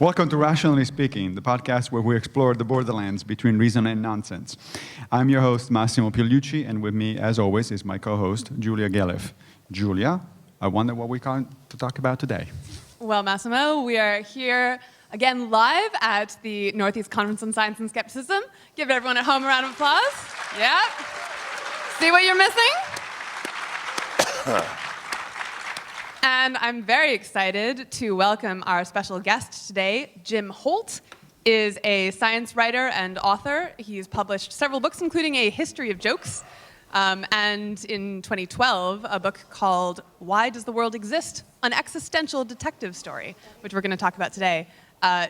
Welcome to Rationally Speaking, the podcast where we explore the borderlands between reason and nonsense. I'm your host, Massimo and with me, as always, is my co-host, Julia Galef. Julia, I wonder what we're going to talk about today. Well, Massimo, we are here again live at the Northeast Conference on Science and Skepticism. Give everyone at home a round of applause. Yeah. See what you're missing? And I'm very excited to welcome our special guest today. Jim Holt is a science writer and author. He's published several books, including A History of Jokes, and in 2012, a book called Why Does the World Exist? An Existential Detective Story, which we're going to talk about today.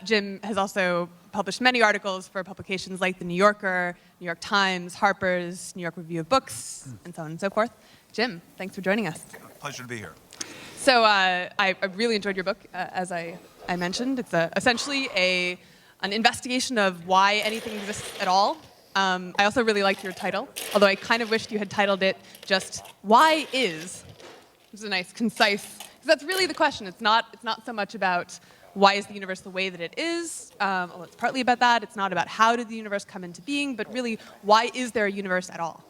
Jim has also published many articles for publications like The New Yorker, New York Times, Harper's, New York Review of Books, and so on and so forth. Jim, thanks for joining us. Pleasure to be here. So I really enjoyed your book, as I mentioned. It's essentially an investigation of why anything exists at all. I also really liked your title, although I kind of wished you had titled it just "Why Is." It's a nice, concise, because that's really the question. It's not so much about why is the universe the way that it is. Well, it's partly about that. It's not about how did the universe come into being, but really, why is there a universe at all?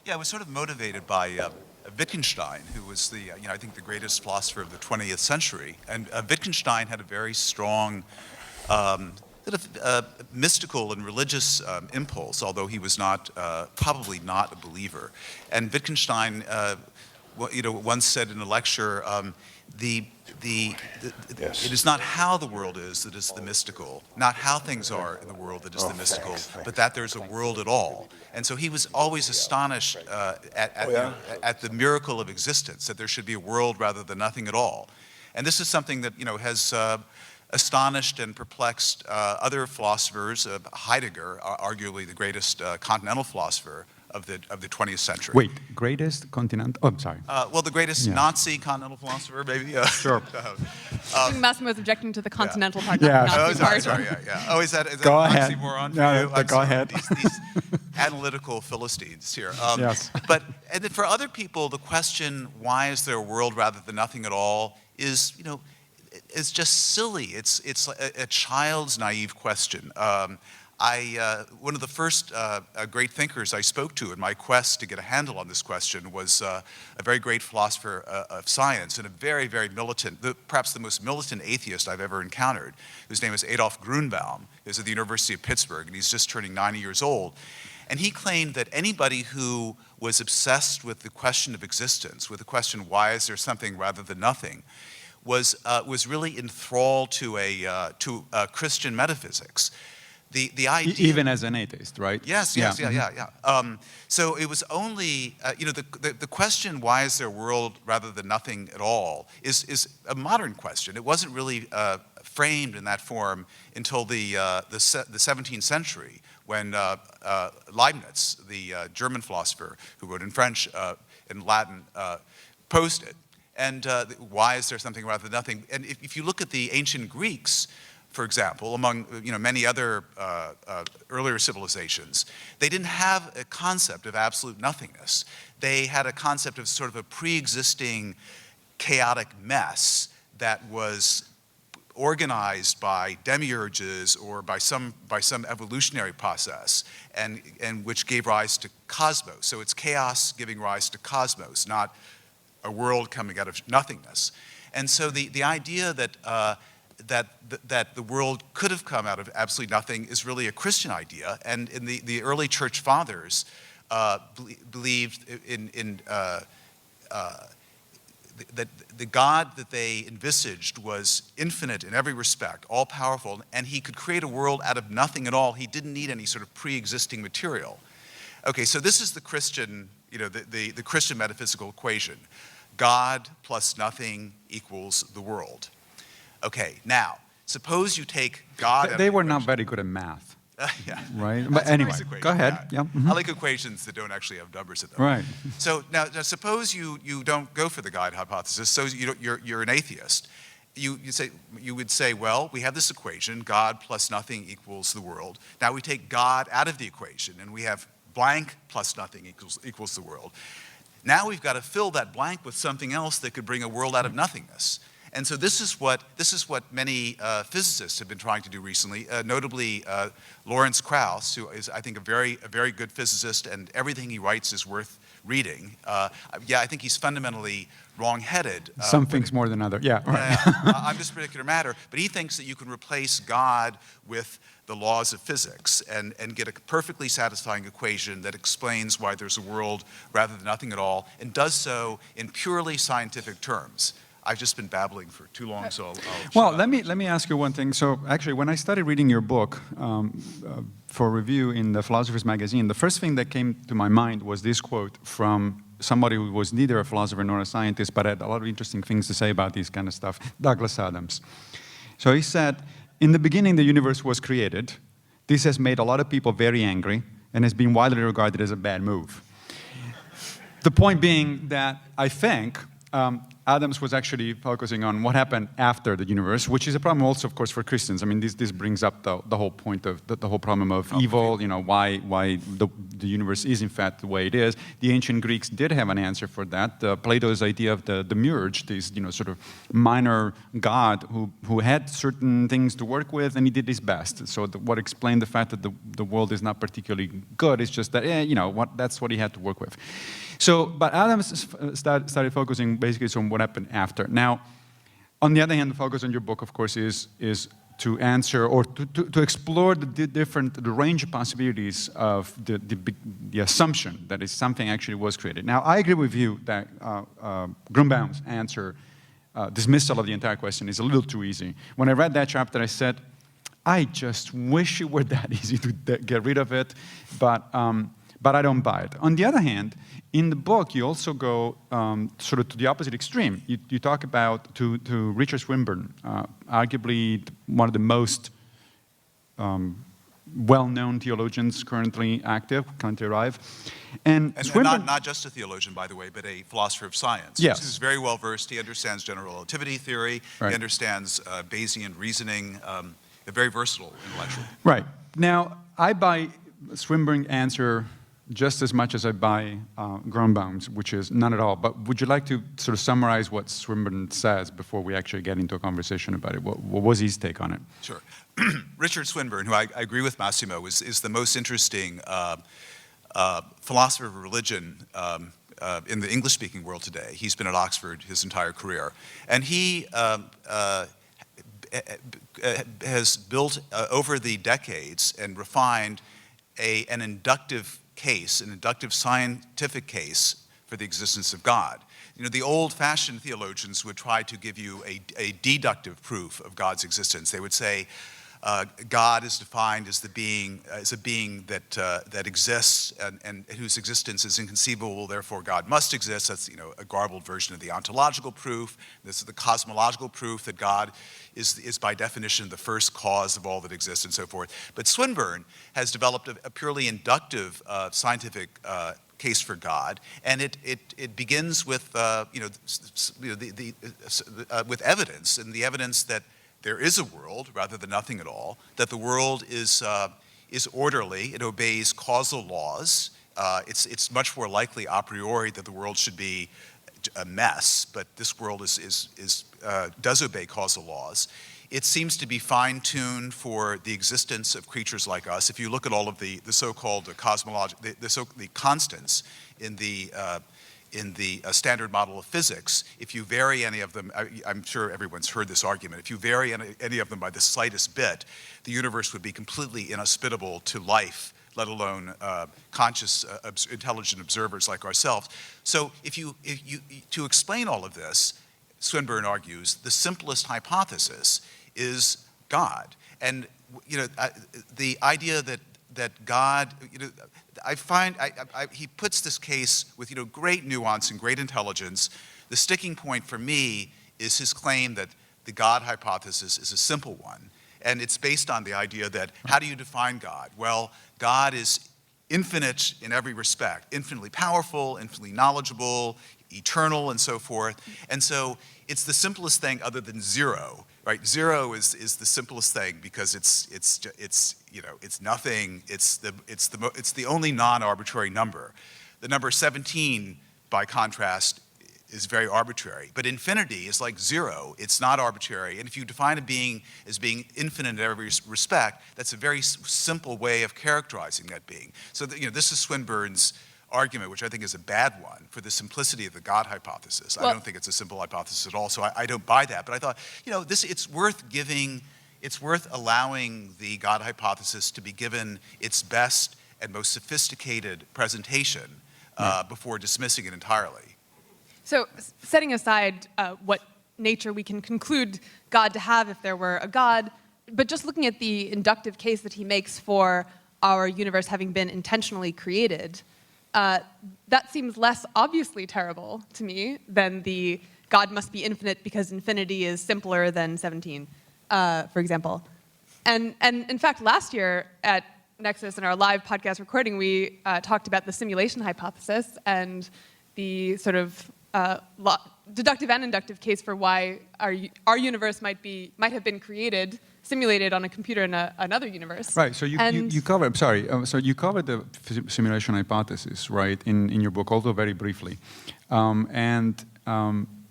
Yeah, I was sort of motivated by Wittgenstein, who was I think the greatest philosopher of the 20th century. And Wittgenstein had a very strong mystical and religious impulse, although he was probably not a believer. And Wittgenstein, once said in a lecture, Yes. It is not how the world is that is the mystical, not how things are in the world that is the mystical, but that there's a world at all. And so he was always astonished at the miracle of existence, that there should be a world rather than nothing at all. And this is something that has astonished and perplexed other philosophers. Heidegger, arguably the greatest continental philosopher of the 20th century. Wait, greatest continental? Oh, I'm sorry. Well, the greatest Nazi continental philosopher, maybe. Sure. I think Massimo is objecting to the continental part, Yeah. not the Nazi part. Sorry, yeah. Oh, is that Go an ahead. oxymoron for No, you? go ahead. These analytical Philistines here. Yes. And then for other people, the question, why is there a world rather than nothing at all, is just silly. It's a child's naive question. One of the first great thinkers I spoke to in my quest to get a handle on this question was a very great philosopher of science and a very, very militant, perhaps the most militant atheist I've ever encountered, whose name is Adolf Grünbaum. He was at the University of Pittsburgh, and he's just turning 90 years old. And he claimed that anybody who was obsessed with the question of existence, with the question, why is there something rather than nothing, was really enthralled to Christian metaphysics. The idea, even as an atheist, right? Yes. So it was only, the question, why is there a world rather than nothing at all, is a modern question. It wasn't really framed in that form until the 17th century, when Leibniz, the German philosopher who wrote in French and Latin, posed it. And why is there something rather than nothing? And if you look at the ancient Greeks, for example, among many other earlier civilizations, they didn't have a concept of absolute nothingness. They had a concept of sort of a pre-existing chaotic mess that was organized by demiurges or by some evolutionary process, and which gave rise to cosmos. So it's chaos giving rise to cosmos, not a world coming out of nothingness. And so the idea that the world could have come out of absolutely nothing is really a Christian idea. And in the early church fathers believed that the God that they envisaged was infinite in every respect, all-powerful, and he could create a world out of nothing at all. He didn't need any sort of pre-existing material. Okay, so this is the Christian, the Christian metaphysical equation. God plus nothing equals the world. Okay, now, suppose you take God. They were not very good at math. Yeah. Right? But anyway, go ahead. Yeah. I like equations that don't actually have numbers in them. Right. So now suppose you don't go for the God hypothesis, so you're an atheist. You would say, well, we have this equation, God plus nothing equals the world. Now we take God out of the equation, and we have blank plus nothing equals the world. Now we've got to fill that blank with something else that could bring a world out of nothingness. And so this is what many physicists have been trying to do recently, notably Lawrence Krauss, who is, I think, a very good physicist, and everything he writes is worth reading. I think he's fundamentally wrong-headed. Some things more than others. Yeah, right. On this particular matter, but he thinks that you can replace God with the laws of physics and get a perfectly satisfying equation that explains why there's a world rather than nothing at all, and does so in purely scientific terms. I've just been babbling for too long, so I'll well, let me ask you one thing. So actually, when I started reading your book for review in the Philosopher's magazine, the first thing that came to my mind was this quote from somebody who was neither a philosopher nor a scientist, but had a lot of interesting things to say about this kind of stuff, Douglas Adams. So he said, "In the beginning, the universe was created. This has made a lot of people very angry and has been widely regarded as a bad move." The point being that I think Adams was actually focusing on what happened after the universe, which is a problem also, of course, for Christians. I mean, this brings up the whole point of the whole problem of evil, you know, why the universe is in fact the way it is. The ancient Greeks did have an answer for that. Plato's idea of the demiurge, this, you know, sort of minor god who had certain things to work with, and he did his best. So what explained the fact that the world is not particularly good is just that, you know, that's what he had to work with. So, but Adams started focusing basically on what happened after. Now, on the other hand, the focus on your book, of course, is to answer or to explore the range of possibilities of the assumption that is something actually was created. Now, I agree with you that Grunbaum's answer, dismissal of the entire question, is a little too easy. When I read that chapter, I said, I just wish it were that easy to get rid of it, but I don't buy it. On the other hand, in the book, you also go sort of to the opposite extreme. You talk about, to Richard Swinburne, arguably one of the most well-known theologians currently alive. And Swinburne, not just a theologian, by the way, but a philosopher of science. Yes. He's very well-versed. He understands general relativity theory. Right. He understands Bayesian reasoning. A very versatile intellectual. Right. Now, I buy Swinburne's answer just as much as I buy Grunbaum's, which is none at all. But would you like to sort of summarize what Swinburne says before we actually get into a conversation about it? What was his take on it? Sure. Richard Swinburne, who I agree with Massimo, is the most interesting philosopher of religion in the English-speaking world today. He's been at Oxford his entire career. And he has built over the decades and refined an inductive case, an inductive scientific case for the existence of God. You know, the old-fashioned theologians would try to give you a deductive proof of God's existence. They would say God is defined as a being that exists and whose existence is inconceivable. Therefore, God must exist. That's, you know, a garbled version of the ontological proof. This is the cosmological proof that God is by definition the first cause of all that exists, and so forth. But Swinburne has developed a purely inductive scientific case for God, and it begins with with evidence, and the evidence that there is a world rather than nothing at all, that the world is orderly, it obeys causal laws. It's much more likely a priori that the world should be a mess, but this world does obey causal laws. It seems to be fine-tuned for the existence of creatures like us. If you look at all of the so-called the constants in the standard model of physics, if you vary any of them, I'm sure everyone's heard this argument, if you vary any of them by the slightest bit, the universe would be completely inhospitable to life, let alone conscious, intelligent observers like ourselves. So to explain all of this, Swinburne argues, the simplest hypothesis is God. And, you know, the idea that God, you know, I find he puts this case with, you know, great nuance and great intelligence. The sticking point for me is his claim that the God hypothesis is a simple one. And it's based on the idea that, how do you define God? Well, God is infinite in every respect, infinitely powerful, infinitely knowledgeable, eternal, and so forth. And so it's the simplest thing other than zero, right? Zero is the simplest thing because it's you know, it's nothing. It's the only non-arbitrary number. The number 17, by contrast, is very arbitrary. But infinity is like zero. It's not arbitrary. And if you define a being as being infinite in every respect, that's a very simple way of characterizing that being. So this is Swinburne's argument, which I think is a bad one, for the simplicity of the God hypothesis. I don't think it's a simple hypothesis at all, so I don't buy that. But I thought, it's worth allowing the God hypothesis to be given its best and most sophisticated presentation before dismissing it entirely. So setting aside what nature we can conclude God to have if there were a God, but just looking at the inductive case that he makes for our universe having been intentionally created, that seems less obviously terrible to me than the God must be infinite because infinity is simpler than 17, for example. And in fact, last year at NECSS in our live podcast recording, we talked about the simulation hypothesis and the sort of deductive and inductive case for why our universe might have been created, simulated on a computer in another universe. Right. So you covered. Sorry. So you covered the simulation hypothesis, right, in your book, although very briefly.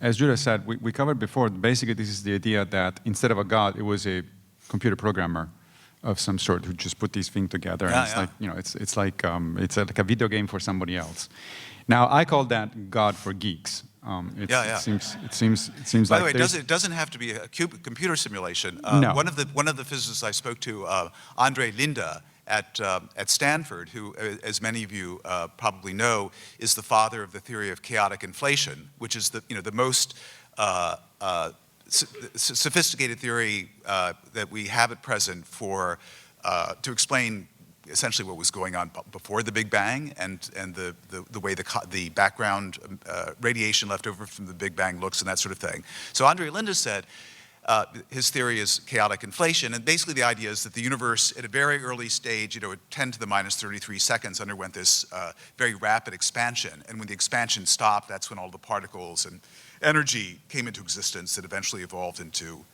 As Julia said, we covered before. Basically, this is the idea that instead of a God, it was a computer programmer of some sort who just put these things together. And it's like a video game for somebody else. Now, I call that God for geeks. It seems By like the way, it doesn't have to be a computer simulation. No. One of the physicists I spoke to, Andre Linde at Stanford, who, as many of you probably know, is the father of the theory of chaotic inflation, which is the most sophisticated theory that we have at present to explain essentially what was going on before the Big Bang and the way the background radiation left over from the Big Bang looks and that sort of thing. So Andre Linde said his theory is chaotic inflation, and basically the idea is that the universe at a very early stage, at 10 to the minus 33 seconds, underwent this very rapid expansion, and when the expansion stopped, that's when all the particles and energy came into existence that eventually evolved into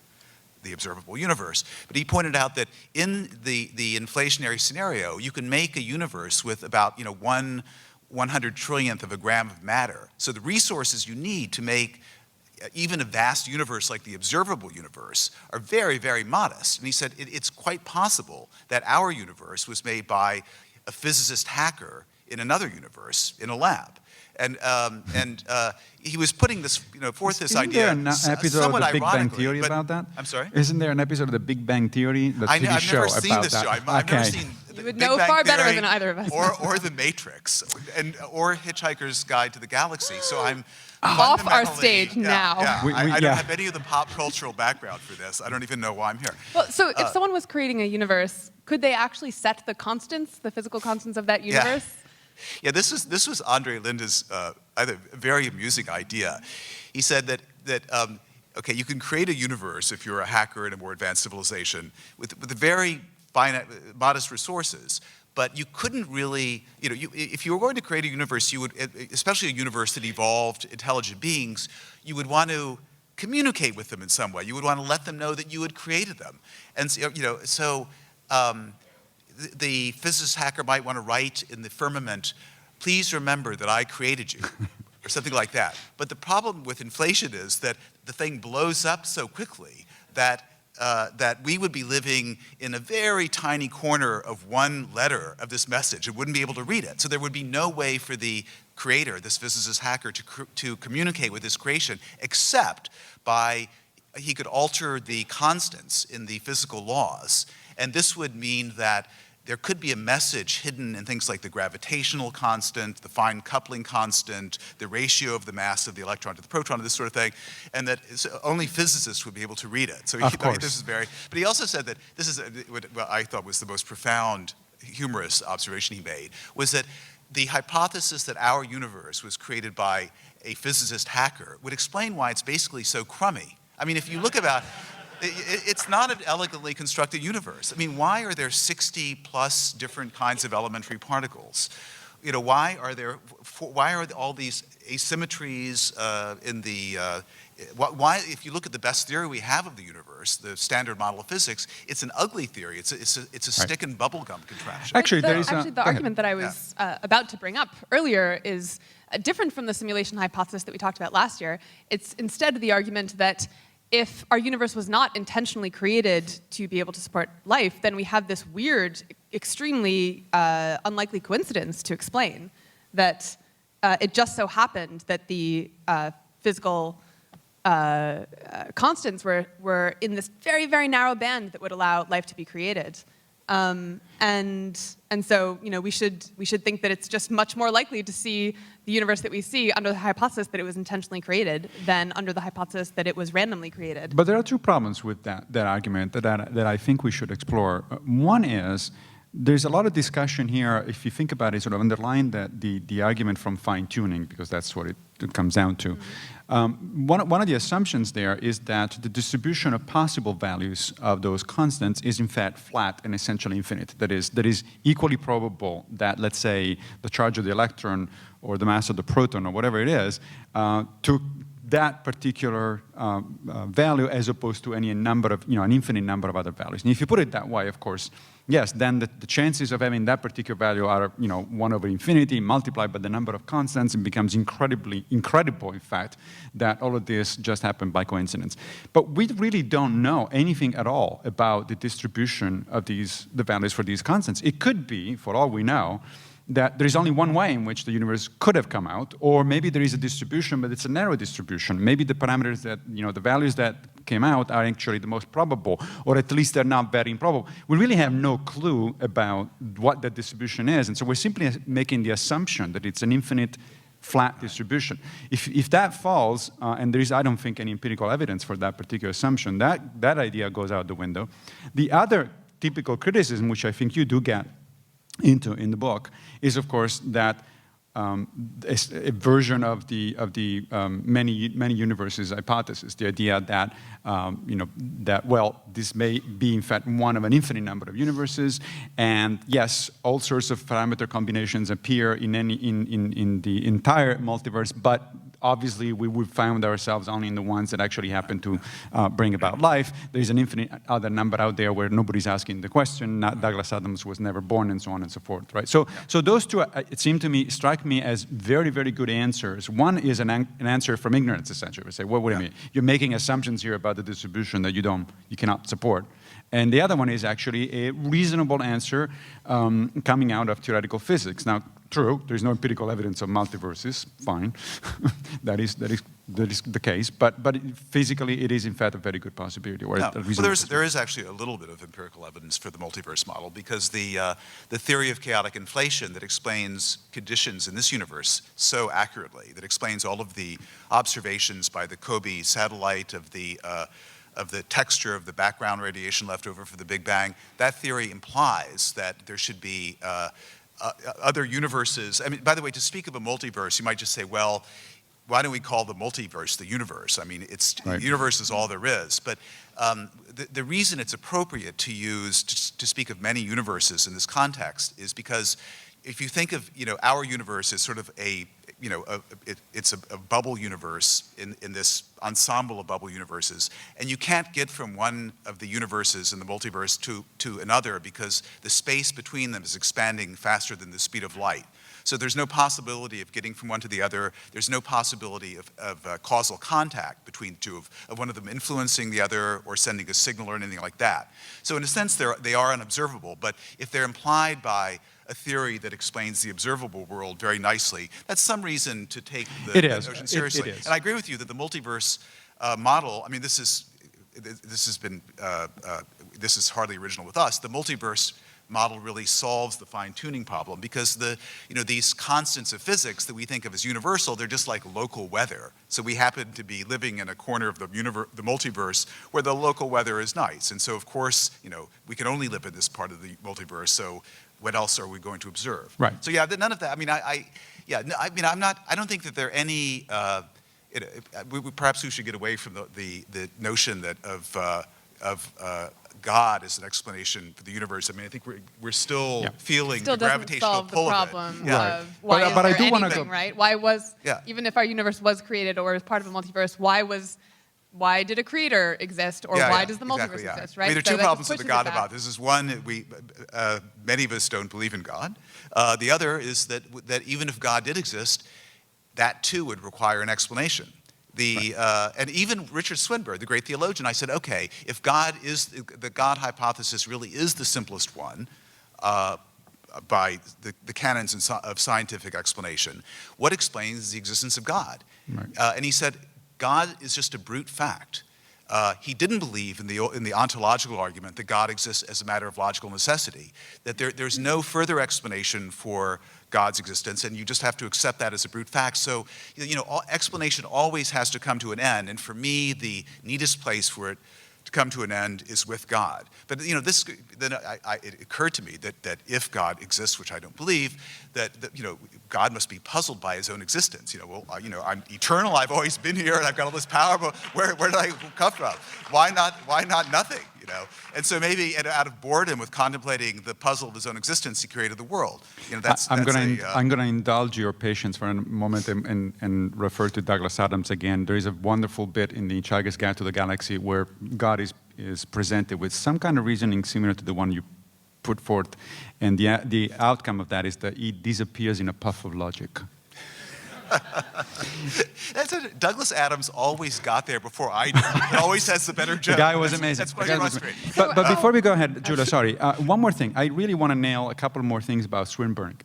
the observable universe. But he pointed out that in the inflationary scenario, you can make a universe with about 1/100 trillionth of a gram of matter. So the resources you need to make even a vast universe like the observable universe are very, very modest. And he said it's quite possible that our universe was made by a physicist hacker in another universe in a lab. And he was putting this, forth this idea. Isn't there an episode of the Big Bang Theory about that? I'm sorry? Isn't there an episode of the Big Bang Theory, the TV I've show never seen about this that? show. I've never seen You the would Big know Bang far better Theory than either of us. or The Matrix, or Hitchhiker's Guide to the Galaxy. So I'm off our fundamentally- stage now. I don't have any of the pop cultural background for this. I don't even know why I'm here. Well, so if someone was creating a universe, could they actually set the constants, the physical constants of that universe? Yeah, this was Andre Linde's very amusing idea. He said that okay, you can create a universe if you're a hacker in a more advanced civilization with very finite, modest resources. But you couldn't really, if you were going to create a universe, you would, especially a universe that evolved intelligent beings, you would want to communicate with them in some way. You would want to let them know that you had created them. And the physicist hacker might want to write in the firmament, "Please remember that I created you," or something like that. But the problem with inflation is that the thing blows up so quickly that we would be living in a very tiny corner of one letter of this message and wouldn't be able to read it. So there would be no way for the creator, this physicist hacker, to communicate with his creation except by he could alter the constants in the physical laws. And this would mean that there could be a message hidden in things like the gravitational constant, the fine coupling constant, the ratio of the mass of the electron to the proton, this sort of thing, and that only physicists would be able to read it. So this is very. But he also said that this is what I thought was the most profound, humorous observation he made, was that the hypothesis that our universe was created by a physicist hacker would explain why it's basically so crummy. I mean, if you look about. It's not an elegantly constructed universe. I mean, why are there 60 plus different kinds of elementary particles? Why are all these asymmetries in the? Why, if you look at the best theory we have of the universe, the standard model of physics, it's an ugly theory. It's a stick and bubblegum contraption. Actually, the argument that I was about to bring up earlier is different from the simulation hypothesis that we talked about last year. It's instead the argument that if our universe was not intentionally created to be able to support life, then we have this weird, extremely unlikely coincidence to explain that it just so happened that the physical constants were in this very, very narrow band that would allow life to be created. And so, we should think that it's just much more likely to see the universe that we see under the hypothesis that it was intentionally created than under the hypothesis that it was randomly created. But there are two problems with that argument that I think we should explore. One is, there's a lot of discussion here, if you think about it, sort of underline the argument from fine-tuning, because that's what it comes down to. One of the assumptions there is that the distribution of possible values of those constants is in fact flat and essentially infinite. That is equally probable that, let's say, the charge of the electron or the mass of the proton or whatever it is took that particular value as opposed to any number of, an infinite number of other values. And if you put it that way, of course, yes, then the chances of having that particular value are, 1 over infinity multiplied by the number of constants. It becomes incredible, in fact, that all of this just happened by coincidence. But we really don't know anything at all about the distribution of the values for these constants. It could be, for all we know, that there is only one way in which the universe could have come out, or maybe there is a distribution, but it's a narrow distribution. Maybe the parameters that, the values that came out are actually the most probable, or at least they're not very improbable. We really have no clue about what that distribution is, and so we're simply making the assumption that it's an infinite flat distribution. If that falls, and there is, I don't think, any empirical evidence for that particular assumption, that idea goes out the window. The other typical criticism, which I think you do get into in the book, is of course that a version of the many universes hypothesis, the idea that this may be in fact one of an infinite number of universes, and yes, all sorts of parameter combinations appear in the entire multiverse, but obviously we would find ourselves only in the ones that actually happen to bring about life. There's an infinite other number out there where nobody's asking the question. Douglas Adams was never born, and so on and so forth, right? So those two, it seemed to me, strike me as very, very good answers. One is an answer from ignorance, essentially. We say, well, wait a minute, you're making assumptions here about the distribution that you cannot support. And the other one is actually a reasonable answer coming out of theoretical physics. Now, true, there's no empirical evidence of multiverses, fine. that is the case, but physically it is in fact a very good possibility. Or there is actually a little bit of empirical evidence for the multiverse model, because the theory of chaotic inflation that explains conditions in this universe so accurately, that explains all of the observations by the COBE satellite of the texture of the background radiation left over for the Big Bang, that theory implies that there should be other universes. I mean, by the way, to speak of a multiverse, you might just say, well, why don't we call the multiverse the universe? I mean, right. The universe is all there is. But the reason it's appropriate to use, to speak of many universes in this context, is because if you think of, our universe as sort of it's a bubble universe in this ensemble of bubble universes, and you can't get from one of the universes in the multiverse to another because the space between them is expanding faster than the speed of light. So there's no possibility of getting from one to the other. There's no possibility of causal contact between the two, of one of them influencing the other or sending a signal or anything like that. So in a sense, they are unobservable, but if they're implied by a theory that explains the observable world very nicely, that's some reason to take the notion seriously. It is. And I agree with you that the multiverse model, I mean, this is hardly original with us. The multiverse model really solves the fine-tuning problem, because these constants of physics that we think of as universal, they're just like local weather. So we happen to be living in a corner of the multiverse where the local weather is nice. And so of course, we can only live in this part of the multiverse, so what else are we going to observe? Right. So yeah, none of that. I mean, I don't think that there are any. Perhaps we should get away from the notion that of God as an explanation for the universe. I mean, I think we're still feeling the gravitational pull of it. Still doesn't solve the problem of why but is I do there wanna anything, go. right? Why was even if our universe was created or was part of a multiverse, why did a creator exist, or why does the multiverse exist, right? I mean, there are So two that problems just with the pushes God it about back. this. Is one, many of us don't believe in God. The other is that even if God did exist, that too would require an explanation. And even Richard Swinburne, the great theologian, I said, okay, if the God hypothesis really is the simplest one by the canons of scientific explanation, what explains the existence of God? Right. And he said, God is just a brute fact. He didn't believe in the ontological argument that God exists as a matter of logical necessity, that there's no further explanation for God's existence, and you just have to accept that as a brute fact. So, explanation always has to come to an end, and for me, the neatest place for it to come to an end is with God. But it occurred to me that if God exists, which I don't believe, that God must be puzzled by his own existence. I'm eternal. I've always been here, and I've got all this power. But where did I come from? Why not nothing? And so maybe out of boredom with contemplating the puzzle of his own existence, he created the world. I'm going to indulge your patience for a moment and refer to Douglas Adams again. There is a wonderful bit in the Hitchhiker's Guide to the Galaxy where God is presented with some kind of reasoning similar to the one you put forth, and the outcome of that is that he disappears in a puff of logic. Douglas Adams always got there before I did. He always has the better joke. The guy was amazing. That's why he runs great. But before we go ahead, Julia, sorry, one more thing. I really want to nail a couple more things about Swinburne,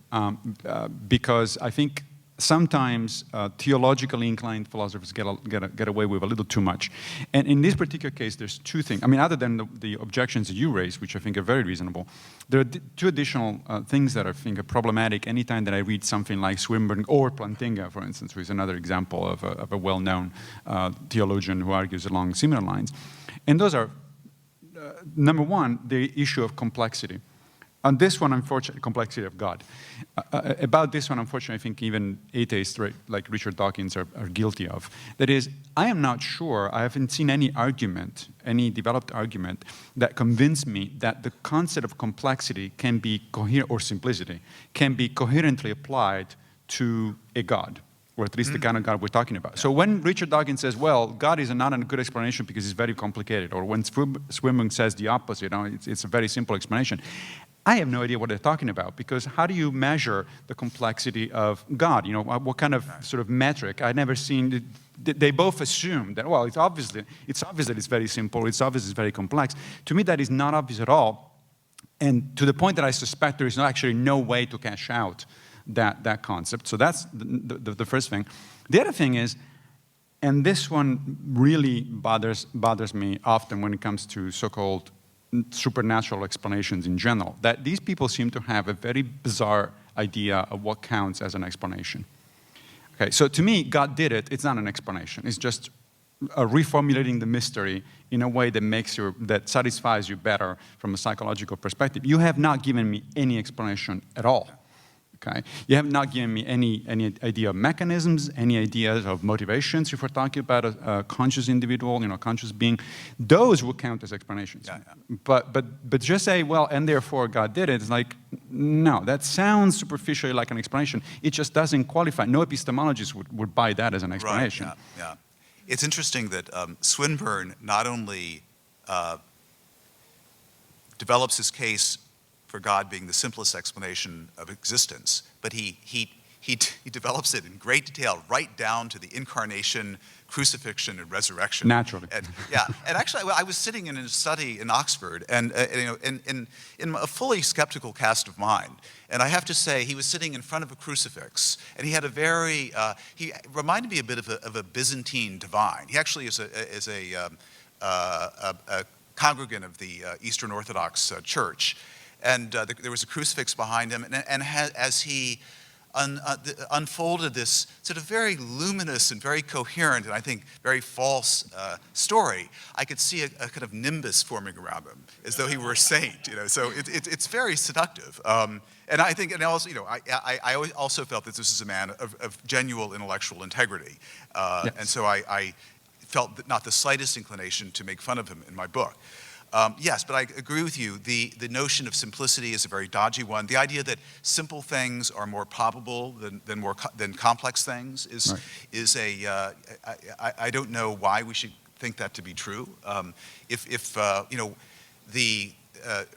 because I think sometimes theologically inclined philosophers get away with a little too much. And in this particular case, there's two things. I mean, other than the objections that you raised, which I think are very reasonable, there are two additional things that I think are problematic anytime that I read something like Swinburne or Plantinga, for instance, who is another example of a well-known theologian who argues along similar lines. And those are, number one, the issue of complexity. On this one, unfortunately, complexity of God. About this one, unfortunately, I think even atheists like Richard Dawkins are guilty of. That is, I am not sure, I haven't seen any argument, any developed argument that convinced me that the concept of complexity can be coherent, or simplicity, can be coherently applied to a God, or at least the kind of God we're talking about. So when Richard Dawkins says, well, God is not a good explanation because it's very complicated, or when Swinburne says the opposite, it's a very simple explanation, I have no idea what they're talking about, because how do you measure the complexity of God? What kind of sort of metric? I've never seen. They both assume that, well, it's obvious that it's very simple, it's obvious it's very complex. To me, that is not obvious at all, and to the point that I suspect there is actually no way to cash out that concept. So that's the first thing. The other thing is, and this one really bothers me often when it comes to so-called supernatural explanations in general, that these people seem to have a very bizarre idea of what counts as an explanation. Okay, so to me, God did it. It's not an explanation. It's just reformulating the mystery in a way that satisfies you better from a psychological perspective. You have not given me any explanation at all. Okay, you have not given me any idea of mechanisms, any ideas of motivations. If we're talking about a conscious individual, conscious being, those would count as explanations. Yeah. But just say, well, and therefore God did it. It's like, no, that sounds superficially like an explanation. It just doesn't qualify. No epistemologist would buy that as an explanation. Right, yeah. It's interesting that Swinburne not only develops his case for God being the simplest explanation of existence, but he develops it in great detail, right down to the incarnation, crucifixion, and resurrection. Naturally. And actually, I was sitting in a study in Oxford, and in a fully skeptical cast of mind. And I have to say, he was sitting in front of a crucifix, and he had he reminded me a bit of a Byzantine divine. He actually is a congregant of the Eastern Orthodox Church. And there was a crucifix behind him, and as he unfolded this sort of very luminous and very coherent, and I think very false story, I could see a kind of nimbus forming around him, as though he were a saint. So it's very seductive. And I think, and also, I also felt that this is a man of genuine intellectual integrity, Yes. and so I felt not the slightest inclination to make fun of him in my book. Yes, but I agree with you. The notion of simplicity is a very dodgy one. The idea that simple things are more probable than complex things is I don't know why we should think that to be true.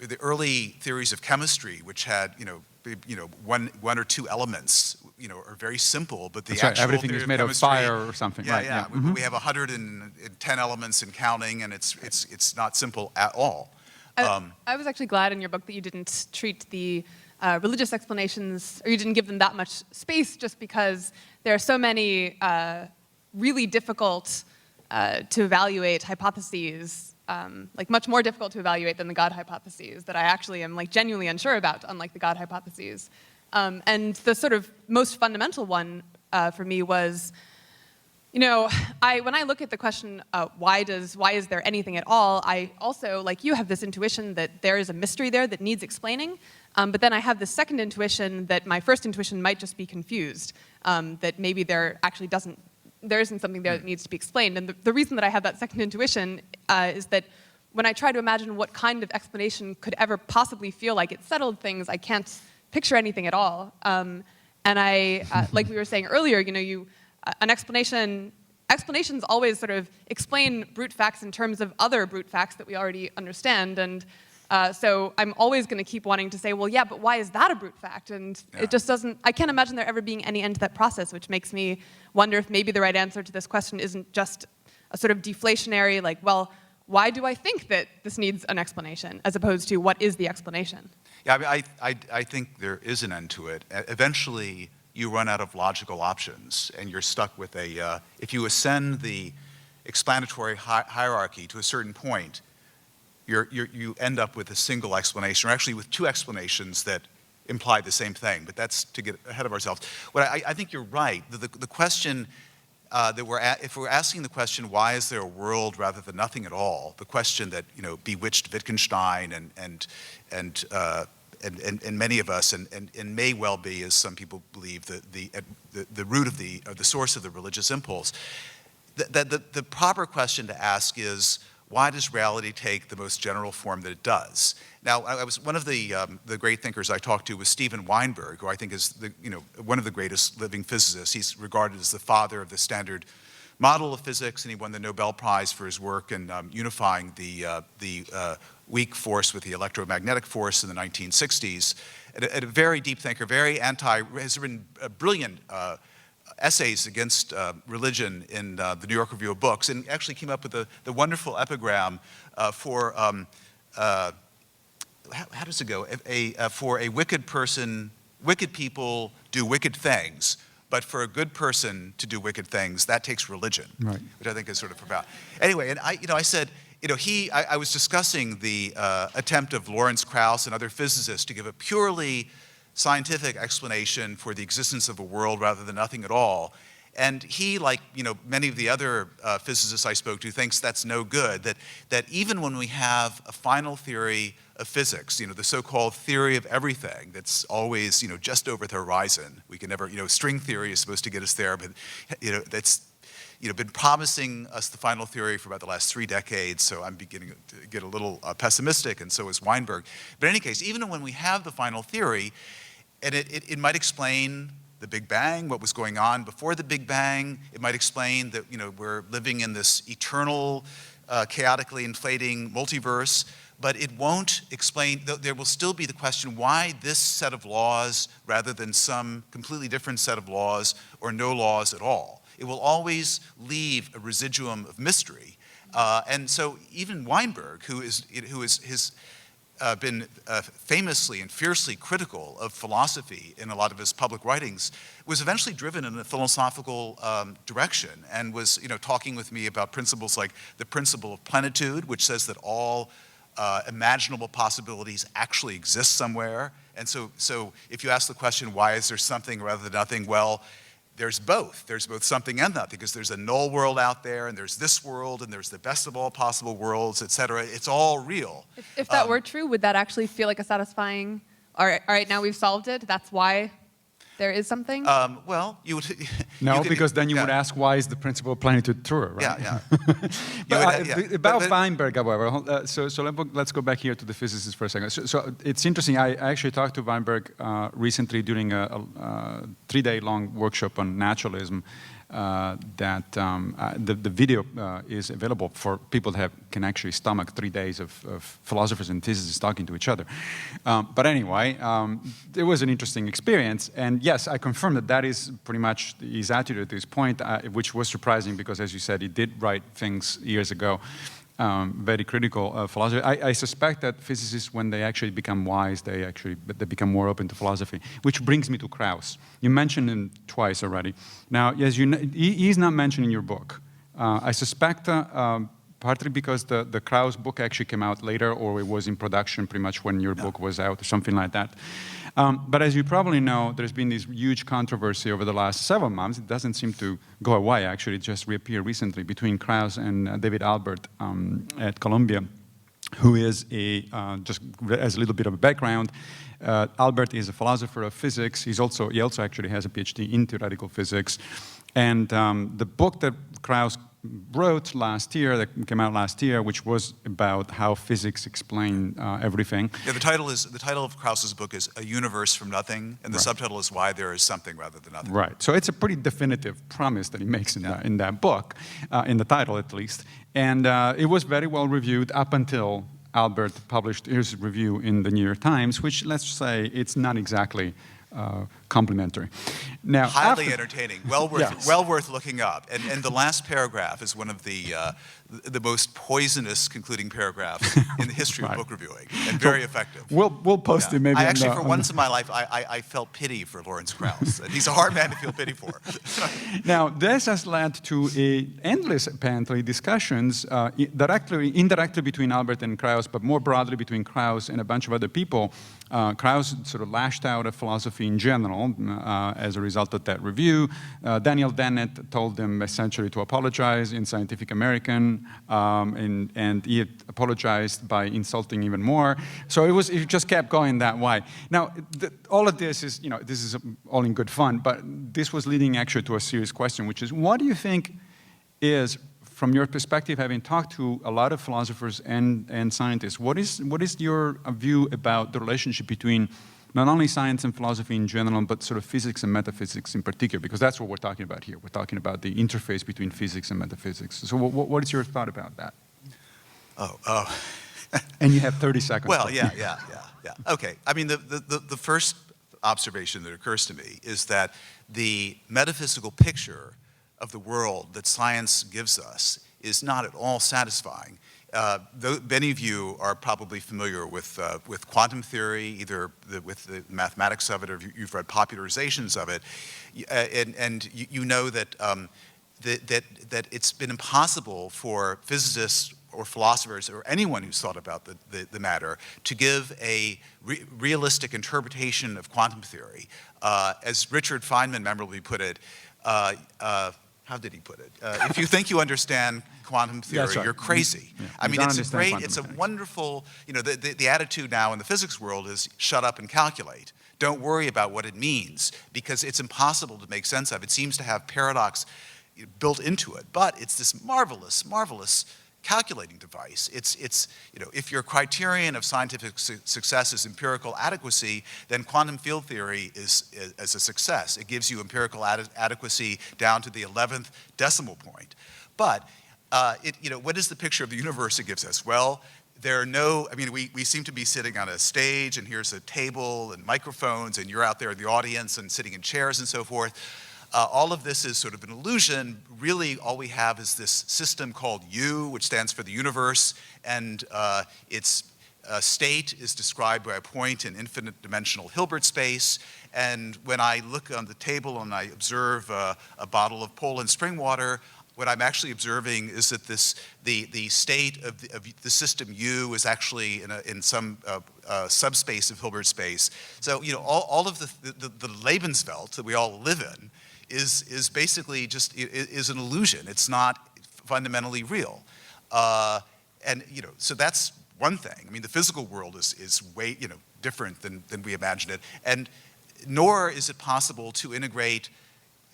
the early theories of chemistry, which had one or two elements, are very simple, but the That's right. actual Everything theory is made of chemistry, fire or something. Yeah, Right, yeah. yeah. We have 110 elements and counting, and it's not simple at all. I was actually glad in your book that you didn't treat the religious explanations, or you didn't give them that much space, just because there are so many really difficult to evaluate hypotheses, like much more difficult to evaluate than the God hypotheses, that I actually am like genuinely unsure about, unlike the God hypotheses. And the sort of most fundamental one for me was, when I look at the question, why is there anything at all, I also, like you, have this intuition that there is a mystery there that needs explaining. But then I have this second intuition that my first intuition might just be confused, that maybe there isn't something there that needs to be explained. And the reason that I have that second intuition is that when I try to imagine what kind of explanation could ever possibly feel like it settled things, I can't picture anything at all. And like we were saying earlier, an explanations always sort of explain brute facts in terms of other brute facts that we already understand. And so I'm always going to keep wanting to say, well, yeah, but why is that a brute fact? And it just doesn't, I can't imagine there ever being any end to that process, which makes me wonder if maybe the right answer to this question isn't just a sort of deflationary, like, well, why do I think that this needs an explanation, as opposed to what is the explanation? Yeah, I think there is an end to it. Eventually, you run out of logical options, and you're stuck with if you ascend the explanatory hierarchy to a certain point, you end up with a single explanation, or actually with two explanations that imply the same thing, but that's to get ahead of ourselves. I think you're right. The question if we're asking the question, why is there a world rather than nothing at all, the question that bewitched Wittgenstein and many of us, and may well be, as some people believe, the root of the source of the religious impulse. The proper question to ask is, why does reality take the most general form that it does? Now, one of the great thinkers I talked to was Steven Weinberg, who I think is one of the greatest living physicists. He's regarded as the father of the standard model of physics, and he won the Nobel Prize for his work in unifying the weak force with the electromagnetic force in the 1960s. And a very deep thinker, has written brilliant essays against religion in the New York Review of Books, and actually came up with the wonderful epigram for, how does it go? For a wicked person, wicked people do wicked things, but for a good person to do wicked things, that takes religion, right, which I think is sort of profound. Anyway, and I said, I was discussing the attempt of Lawrence Krauss and other physicists to give a purely scientific explanation for the existence of a world rather than nothing at all. And he, like many of the other physicists I spoke to, thinks that's no good, that even when we have a final theory of physics, the so-called theory of everything that's always just over the horizon, we can never, string theory is supposed to get us there, but that's been promising us the final theory for about the last 3 decades, so I'm beginning to get a little pessimistic, and so is Weinberg. But in any case, even when we have the final theory, and it might explain the Big Bang, what was going on before the Big Bang. It might explain that we're living in this eternal, chaotically inflating multiverse, but it won't explain, there will still be the question, why this set of laws rather than some completely different set of laws or no laws at all. It will always leave a residuum of mystery. And so even Weinberg, who has been famously and fiercely critical of philosophy in a lot of his public writings, was eventually driven in a philosophical direction, and was talking with me about principles like the principle of plenitude, which says that all imaginable possibilities actually exist somewhere. And so if you ask the question, why is there something rather than nothing? Well, there's both. There's both something and nothing, because there's a null world out there, and there's this world, and there's the best of all possible worlds, et cetera. It's all real. If that were true, would that actually feel like a satisfying, all right, now we've solved it, that's why there is something? Well, you would... No, because then you would ask, why is the principle of plenitude true, right? Yeah. About Weinberg, however, so let's go back here to the physicists for a second. So it's interesting, I actually talked to Weinberg recently during a 3-day long workshop on naturalism. the video is available for people that can actually stomach 3 days of philosophers and physicists talking to each other. But anyway, it was an interesting experience. And yes, I confirm that that is pretty much his attitude at this point, which was surprising because, as you said, he did write things years ago. Very critical philosophy. I suspect that physicists, when they actually become wise, they become more open to philosophy. Which brings me to Krauss. You mentioned him twice already. Now, as you know, he's not mentioned in your book. I suspect partly because the Krauss book actually came out later, or it was in production pretty much when your book was out, or something like that. But as you probably know, there's been this huge controversy over the last several months. It doesn't seem to go away, actually. It just reappeared recently between Krauss and David Albert at Columbia, who is just as a little bit of a background. Albert is a philosopher of physics. He also actually has a PhD in theoretical physics. And the book that Krauss wrote last year, that came out last year, which was about how physics explain everything. Yeah, the title of Krauss's book is A Universe from Nothing, and the subtitle is Why There Is Something Rather Than Nothing. Right. So it's a pretty definitive promise that he makes in that book, in the title at least. And it was very well reviewed up until Albert published his review in the New York Times, which, let's say, it's not exactly complimentary. Now, highly entertaining, well worth looking up. And the last paragraph is one of the most poisonous concluding paragraphs in the history of book reviewing, and very effective. We'll post it maybe. I actually, for once in my life, I felt pity for Lawrence Krauss. And he's a hard man to feel pity for. Now, this has led to endless, apparently, discussions indirectly between Albert and Krauss, but more broadly between Krauss and a bunch of other people. Krauss sort of lashed out at philosophy in general as a result of that review. Daniel Dennett told him essentially to apologize in Scientific American, and he apologized by insulting even more. So it just kept going that way. Now, all of this is, this is all in good fun, but this was leading actually to a serious question, which is, what do you think is, from your perspective, having talked to a lot of philosophers and scientists, what is your view about the relationship between not only science and philosophy in general, but sort of physics and metaphysics in particular? Because that's what we're talking about here. We're talking about the interface between physics and metaphysics. So what is your thought about that? Oh. And you have 30 seconds. Well, yeah. Okay. I mean, the first observation that occurs to me is that the metaphysical picture of the world that science gives us is not at all satisfying. Many of you are probably familiar with quantum theory, either with the mathematics of it, or you've read popularizations of it, and you know that that it's been impossible for physicists or philosophers or anyone who's thought about the matter to give a realistic interpretation of quantum theory. As Richard Feynman memorably put it, how did he put it? If you think you understand quantum theory, you're crazy. Yeah. I mean, it's a wonderful, the attitude now in the physics world is shut up and calculate. Don't worry about what it means, because it's impossible to make sense of. It seems to have paradox built into it, but it's this marvelous, marvelous calculating device. It's if your criterion of scientific success is empirical adequacy, then quantum field theory is a success. It gives you empirical adequacy down to the 11th decimal point. But what is the picture of the universe it gives us? Well, we seem to be sitting on a stage, and here's a table and microphones, and you're out there in the audience and sitting in chairs and so forth. All of this is sort of an illusion. Really, all we have is this system called U, which stands for the universe, and its state is described by a point in infinite dimensional Hilbert space. And when I look on the table and I observe a bottle of Poland spring water, what I'm actually observing is that the state of the system U is actually in some subspace of Hilbert space. So all of the Lebenswelt that we all live in is basically just is an illusion. It's not fundamentally real, so that's one thing. I mean, the physical world is way different than we imagine it, and nor is it possible to integrate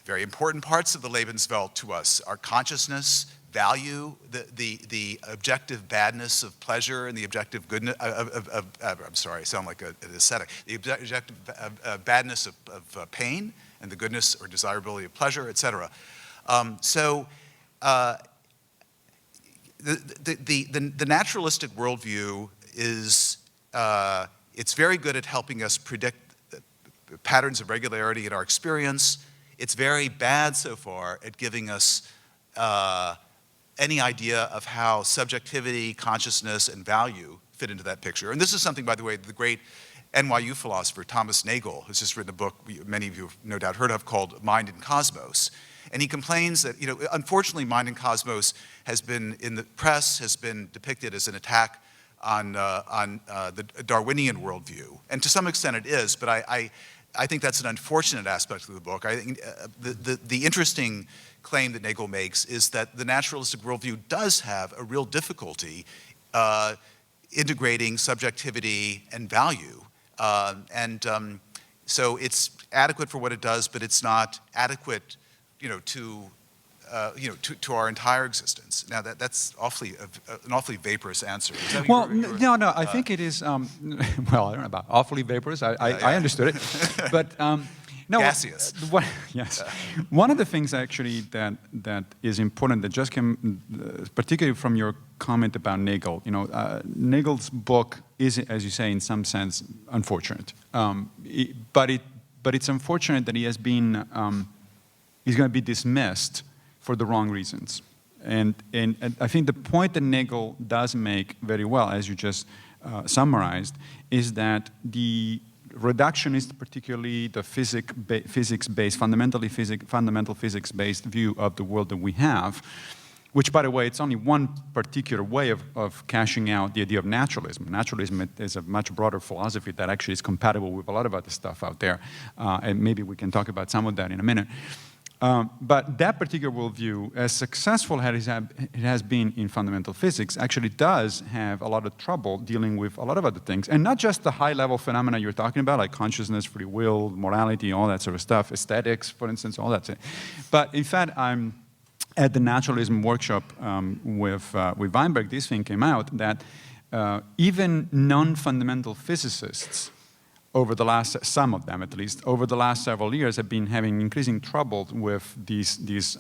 very important parts of the Lebenswelt to us: our consciousness, value, the objective badness of pleasure, and the objective goodness I'm sorry, I sound like an ascetic. The objective badness of pain, and the goodness or desirability of pleasure, etc. So the naturalistic worldview is, it's very good at helping us predict patterns of regularity in our experience. It's very bad so far at giving us any idea of how subjectivity, consciousness, and value fit into that picture. And this is something, by the way, the great NYU philosopher Thomas Nagel has just written a book many of you have no doubt heard of called Mind and Cosmos. And he complains that, unfortunately, Mind and Cosmos has been, in the press, has been depicted as an attack on the Darwinian worldview. And to some extent it is, but I think that's an unfortunate aspect of the book. I think the interesting claim that Nagel makes is that the naturalistic worldview does have a real difficulty integrating subjectivity and value. So it's adequate for what it does, but it's not adequate, to our entire existence. Now that's an awfully vaporous answer. Is that Well, no. I think it is. Well, I don't know about awfully vaporous. I understood it, but no. Gaseous. Yes. One of the things actually that is important that just came, particularly from your comment about Nagel. Nagel's book is, as you say, in some sense, unfortunate. But it's unfortunate that he has been. He's going to be dismissed for the wrong reasons. And I think the point that Nagel does make very well, as you just summarized, is that the reductionist, particularly the physics-based, fundamental physics-based view of the world that we have, which, by the way, it's only one particular way of cashing out the idea of naturalism. Naturalism is a much broader philosophy that actually is compatible with a lot of other stuff out there. And maybe we can talk about some of that in a minute. But that particular worldview, as successful as it has been in fundamental physics, actually does have a lot of trouble dealing with a lot of other things. And not just the high-level phenomena you're talking about, like consciousness, free will, morality, all that sort of stuff, aesthetics, for instance, all that. But in fact, I'm at the naturalism workshop with Weinberg. This thing came out that even non-fundamental physicists, some of them at least, over the last several years have been having increasing trouble with this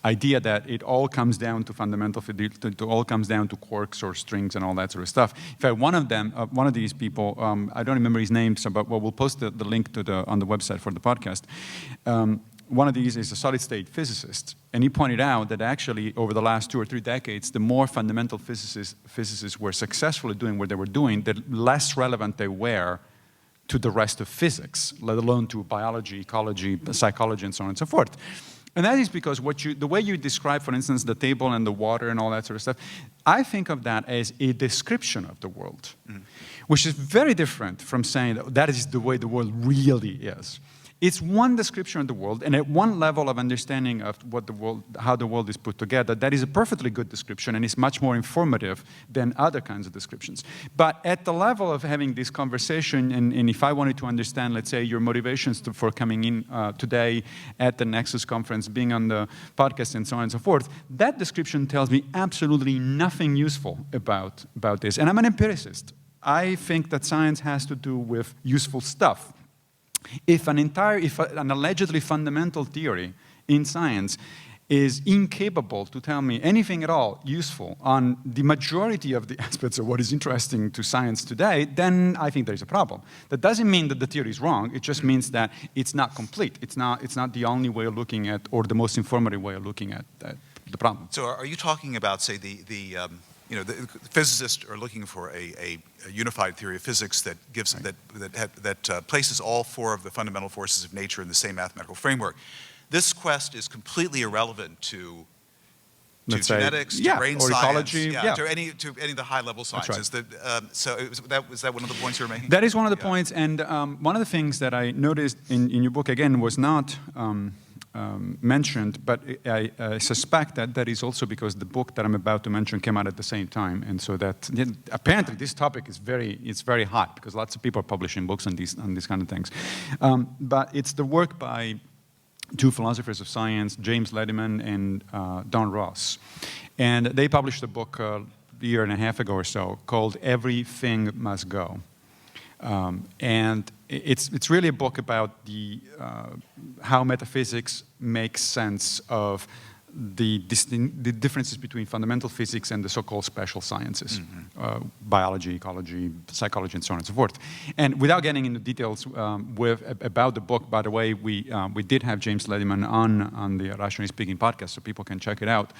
idea that it all comes down to fundamental, it all comes down to quarks or strings and all that sort of stuff. In fact, one of these people, I don't remember his name, but we'll post the link on the website for the podcast. One of these is a solid-state physicist, and he pointed out that actually over the last 2 or 3 decades, the more fundamental physicists were successful at doing what they were doing, the less relevant they were to the rest of physics, let alone to biology, ecology, psychology, and so on and so forth. And that is because the way you describe, for instance, the table and the water and all that sort of stuff, I think of that as a description of the world, which is very different from saying that is the way the world really is. It's one description of the world, and at one level of understanding of how the world is put together, that is a perfectly good description, and it's much more informative than other kinds of descriptions. But at the level of having this conversation, and if I wanted to understand, let's say, your motivations for coming in today at the NECSS conference, being on the podcast, and so on and so forth, that description tells me absolutely nothing useful about this. And I'm an empiricist. I think that science has to do with useful stuff. If an allegedly fundamental theory in science is incapable to tell me anything at all useful on the majority of the aspects of what is interesting to science today, then I think there's a problem. That doesn't mean that the theory is wrong. It just means that it's not complete. It's not the only way of looking at, or the most informative way of looking at the problem. So are you talking about, say, the physicists are looking for a unified theory of physics that gives that places all 4 of the fundamental forces of nature in the same mathematical framework. This quest is completely irrelevant to genetics, to brain or science, ecology, to any of the high-level sciences. Right. So was that one of the points you were making? That is one of the points, and one of the things that I noticed in your book, again, was not mentioned, but I suspect that is also because the book that I'm about to mention came out at the same time, and so that apparently this topic is very hot because lots of people are publishing books on these kind of things. But it's the work by 2 philosophers of science, James Lediman and Don Ross, and they published a book a year and a half ago or so called "Everything Must Go." And it's really a book about how metaphysics makes sense of the differences between fundamental physics and the so-called special sciences, biology, ecology, psychology, and so on and so forth. And without getting into details about the book, by the way, we did have James Lediman on the Rationally Speaking podcast, so people can check it out.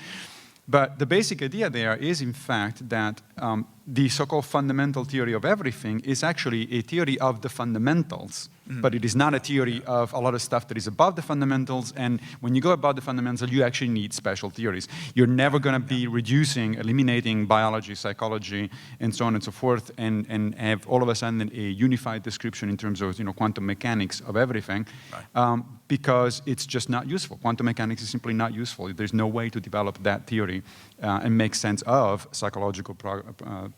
But the basic idea there is, in fact, that the so-called fundamental theory of everything is actually a theory of the fundamentals, but it is not a theory of a lot of stuff that is above the fundamentals. And when you go above the fundamentals, you actually need special theories. You're never going to be eliminating biology, psychology, and so on and so forth, and have all of a sudden a unified description in terms of quantum mechanics of everything, because it's just not useful. Quantum mechanics is simply not useful. There's no way to develop that theory and make sense of psychological processes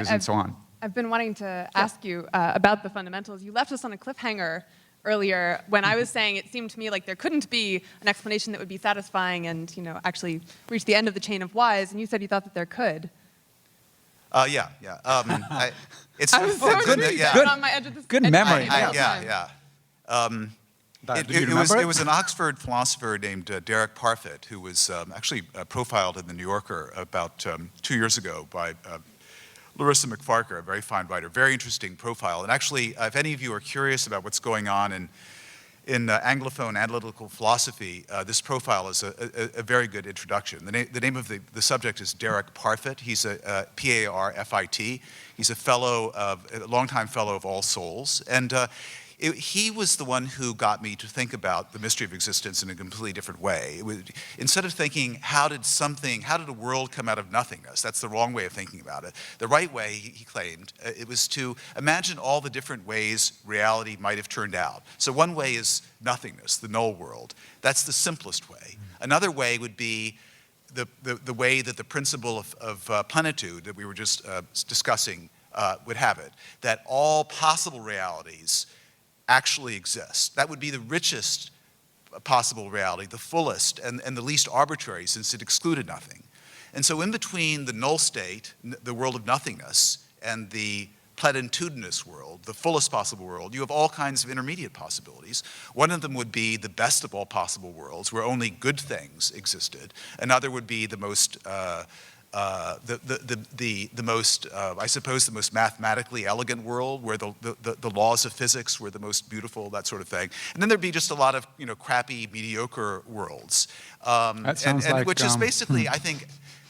and so on. I've been wanting to ask you about the fundamentals. You left us on a cliffhanger earlier when I was saying it seemed to me like there couldn't be an explanation that would be satisfying and actually reach the end of the chain of whys, and you said you thought that there could. Yeah. It's I was so good. on my edge of this. Good memory. Yeah. It was an Oxford philosopher named Derek Parfit who was actually profiled in the New Yorker about 2 years ago by Larissa McFarker, a very fine writer, very interesting profile. And actually, if any of you are curious about what's going on in Anglophone analytical philosophy, this profile is a very good introduction. The name of the subject is Derek Parfit. He's a P-A-R-F-I-T. He's a longtime fellow of All Souls. And he was the one who got me to think about the mystery of existence in a completely different way. Instead of thinking, how did a world come out of nothingness? That's the wrong way of thinking about it. The right way, he claimed, it was to imagine all the different ways reality might have turned out. So one way is nothingness, the null world. That's the simplest way. Another way would be the way that the principle of plenitude that we were just discussing would have it, that all possible realities actually exist. That would be the richest possible reality, the fullest and the least arbitrary, since it excluded nothing. And so in between the null state, the world of nothingness, and the plenitudinous world, the fullest possible world, you have all kinds of intermediate possibilities. One of them would be the best of all possible worlds, where only good things existed. Another would be the most I suppose, the most mathematically elegant world, where the laws of physics were the most beautiful, that sort of thing. And then there'd be just a lot of crappy, mediocre worlds. That sounds like, which is basically, I think,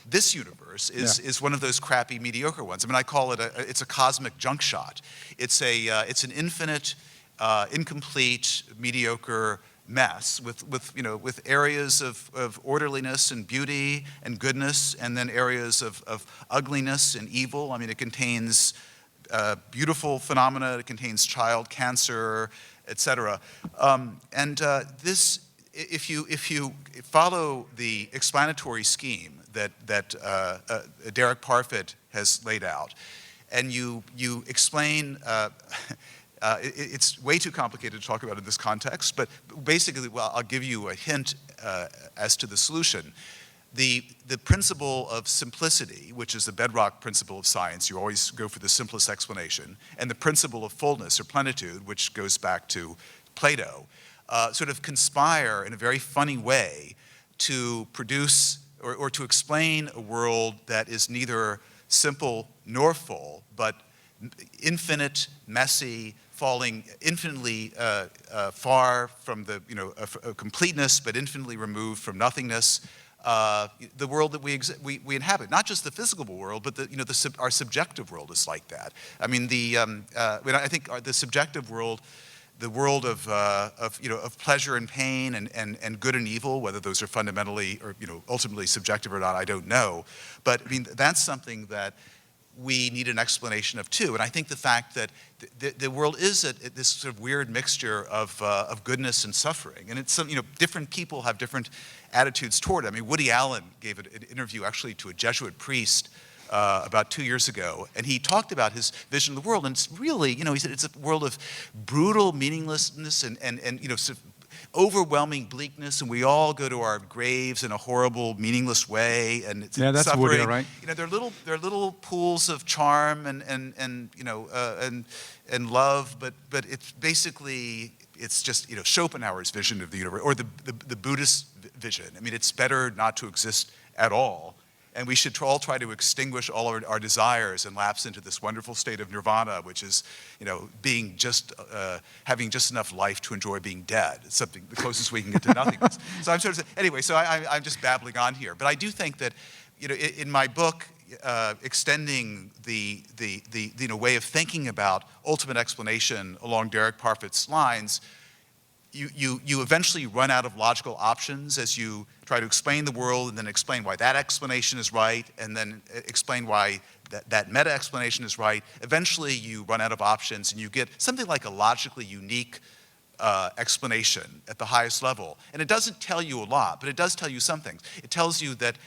this universe is one of those crappy, mediocre ones. I mean, I call it it's a cosmic junk shot. It's an infinite, incomplete, mediocre mess with areas of orderliness and beauty and goodness, and then areas of ugliness and evil. I mean, it contains beautiful phenomena, it contains child cancer, etc. This, if you follow the explanatory scheme that Derek Parfit has laid out, and you explain. It's way too complicated to talk about in this context, but basically, I'll give you a hint as to the solution. The principle of simplicity, which is the bedrock principle of science, you always go for the simplest explanation, and the principle of fullness or plenitude, which goes back to Plato, sort of conspire in a very funny way to produce or to explain a world that is neither simple nor full, but infinite, messy, falling infinitely far from the completeness, but infinitely removed from nothingness. The world that we inhabit, not just the physical world, but our subjective world is like that. I mean, I think the subjective world, the world of pleasure and pain and good and evil, whether those are fundamentally or ultimately subjective or not, I don't know. But I mean, that's something that we need an explanation of too. And I think the fact that the world is this sort of weird mixture of goodness and suffering, and it's different people have different attitudes toward it. I mean, Woody Allen gave an interview actually to a Jesuit priest about 2 years ago, and he talked about his vision of the world, and it's really, he said it's a world of brutal meaninglessness and overwhelming bleakness, and we all go to our graves in a horrible, meaningless way, and it's that's suffering. Woody, right? They're little pools of charm and love, but it's basically just Schopenhauer's vision of the universe, or the Buddhist vision. I mean, it's better not to exist at all. And we should all try to extinguish all our desires and lapse into this wonderful state of nirvana, which is, being having just enough life to enjoy being dead. It's something the closest we can get to nothingness. So I'm I'm just babbling on here. But I do think that, in my book, extending the way of thinking about ultimate explanation along Derek Parfit's lines, you eventually run out of logical options as you try to explain the world and then explain why that explanation is right and then explain why that meta explanation is right. Eventually you run out of options and you get something like a logically unique explanation at the highest level. And it doesn't tell you a lot, but it does tell you some things. It tells you that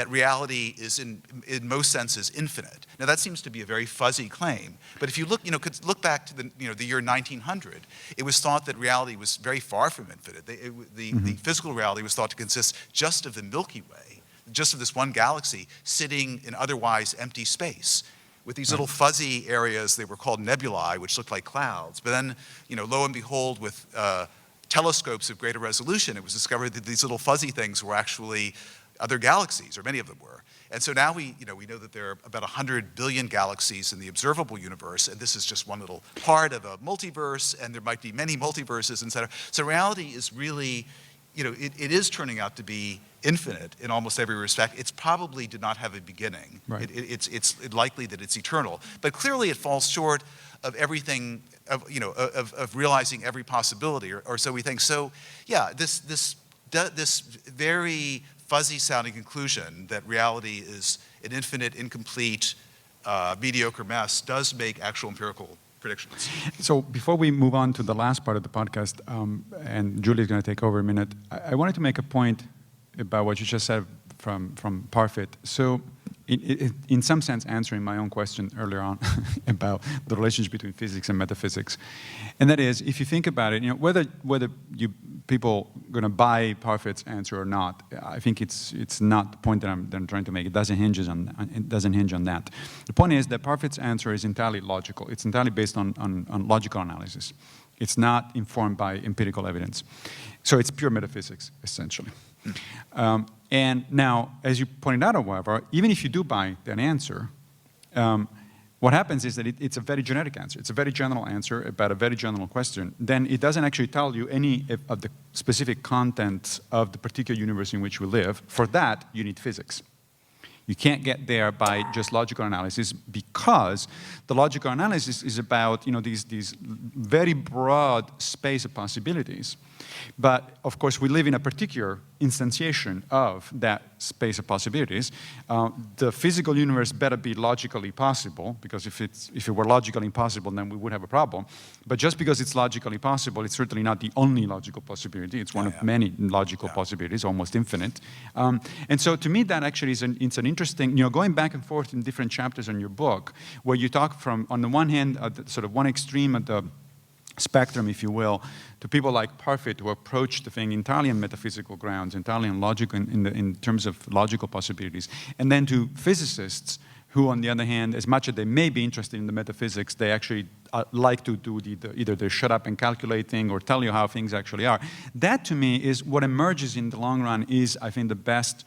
reality is in most senses infinite. Now that seems to be a very fuzzy claim, but if you look back to the year 1900, it was thought that reality was very far from infinite. The physical reality was thought to consist just of the Milky Way, just of this one galaxy sitting in otherwise empty space, with these little fuzzy areas. They were called nebulae, which looked like clouds. But then, lo and behold, with telescopes of greater resolution, it was discovered that these little fuzzy things were actually other galaxies, or many of them were. And so now we know that there are about 100 billion galaxies in the observable universe, and this is just one little part of a multiverse, and there might be many multiverses, etc. So reality is really, it is turning out to be infinite in almost every respect. It probably did not have a beginning. Right. It's likely that it's eternal, but clearly it falls short of everything, of realizing every possibility, or so we think. So yeah, this very fuzzy-sounding conclusion that reality is an infinite, incomplete, mediocre mess does make actual empirical predictions. So before we move on to the last part of the podcast, and Julia's going to take over a minute, I wanted to make a point about what you just said from Parfit. So in some sense answering my own question earlier on about the relationship between physics and metaphysics. And that is, if you think about it, whether you people going to buy Parfit's answer or not, I think it's not the point that I'm trying to make. It doesn't hinge on that. The point is that Parfit's answer is entirely logical. It's entirely based on logical analysis. It's not informed by empirical evidence. So it's pure metaphysics, essentially. And now, as you pointed out, however, even if you do buy that answer, what happens is that it's a very generic answer. It's a very general answer about a very general question. Then it doesn't actually tell you any of the specific contents of the particular universe in which we live. For that, you need physics. You can't get there by just logical analysis, because the logical analysis is about these very broad space of possibilities. But of course, we live in a particular instantiation of that space of possibilities. The physical universe better be logically possible, because if it were logically impossible, then we would have a problem. But just because it's logically possible, it's certainly not the only logical possibility. It's one of many logical possibilities, almost infinite. And so to me, that actually is it's an interesting, going back and forth in different chapters in your book, where you talk from, on the one hand, sort of one extreme at the spectrum, if you will, to people like Parfit, who approach the thing entirely on metaphysical grounds, entirely on logic, in terms of logical possibilities, and then to physicists who, on the other hand, as much as they may be interested in the metaphysics, they actually like to do either the shut up and calculate thing or tell you how things actually are. That, to me, is what emerges in the long run is, I think, the best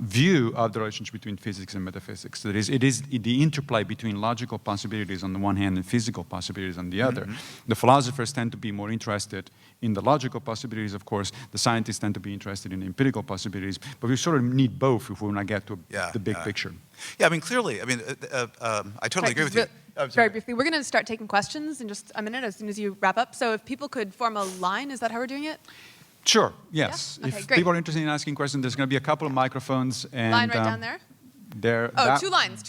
view of the relationship between physics and metaphysics. That is, it is the interplay between logical possibilities on the one hand and physical possibilities on the other. The philosophers tend to be more interested in the logical possibilities, of course. The scientists tend to be interested in empirical possibilities. But we sort of need both if we want to get to the big picture. Yeah, I mean, clearly, I totally agree with you. Very briefly, we're going to start taking questions in just a minute as soon as you wrap up. So if people could form a line, is that how we're doing it? Sure, yes. Yeah? Okay, if great. people are interested in asking questions, there's going to be a couple of microphones. And, line right down there? Two lines.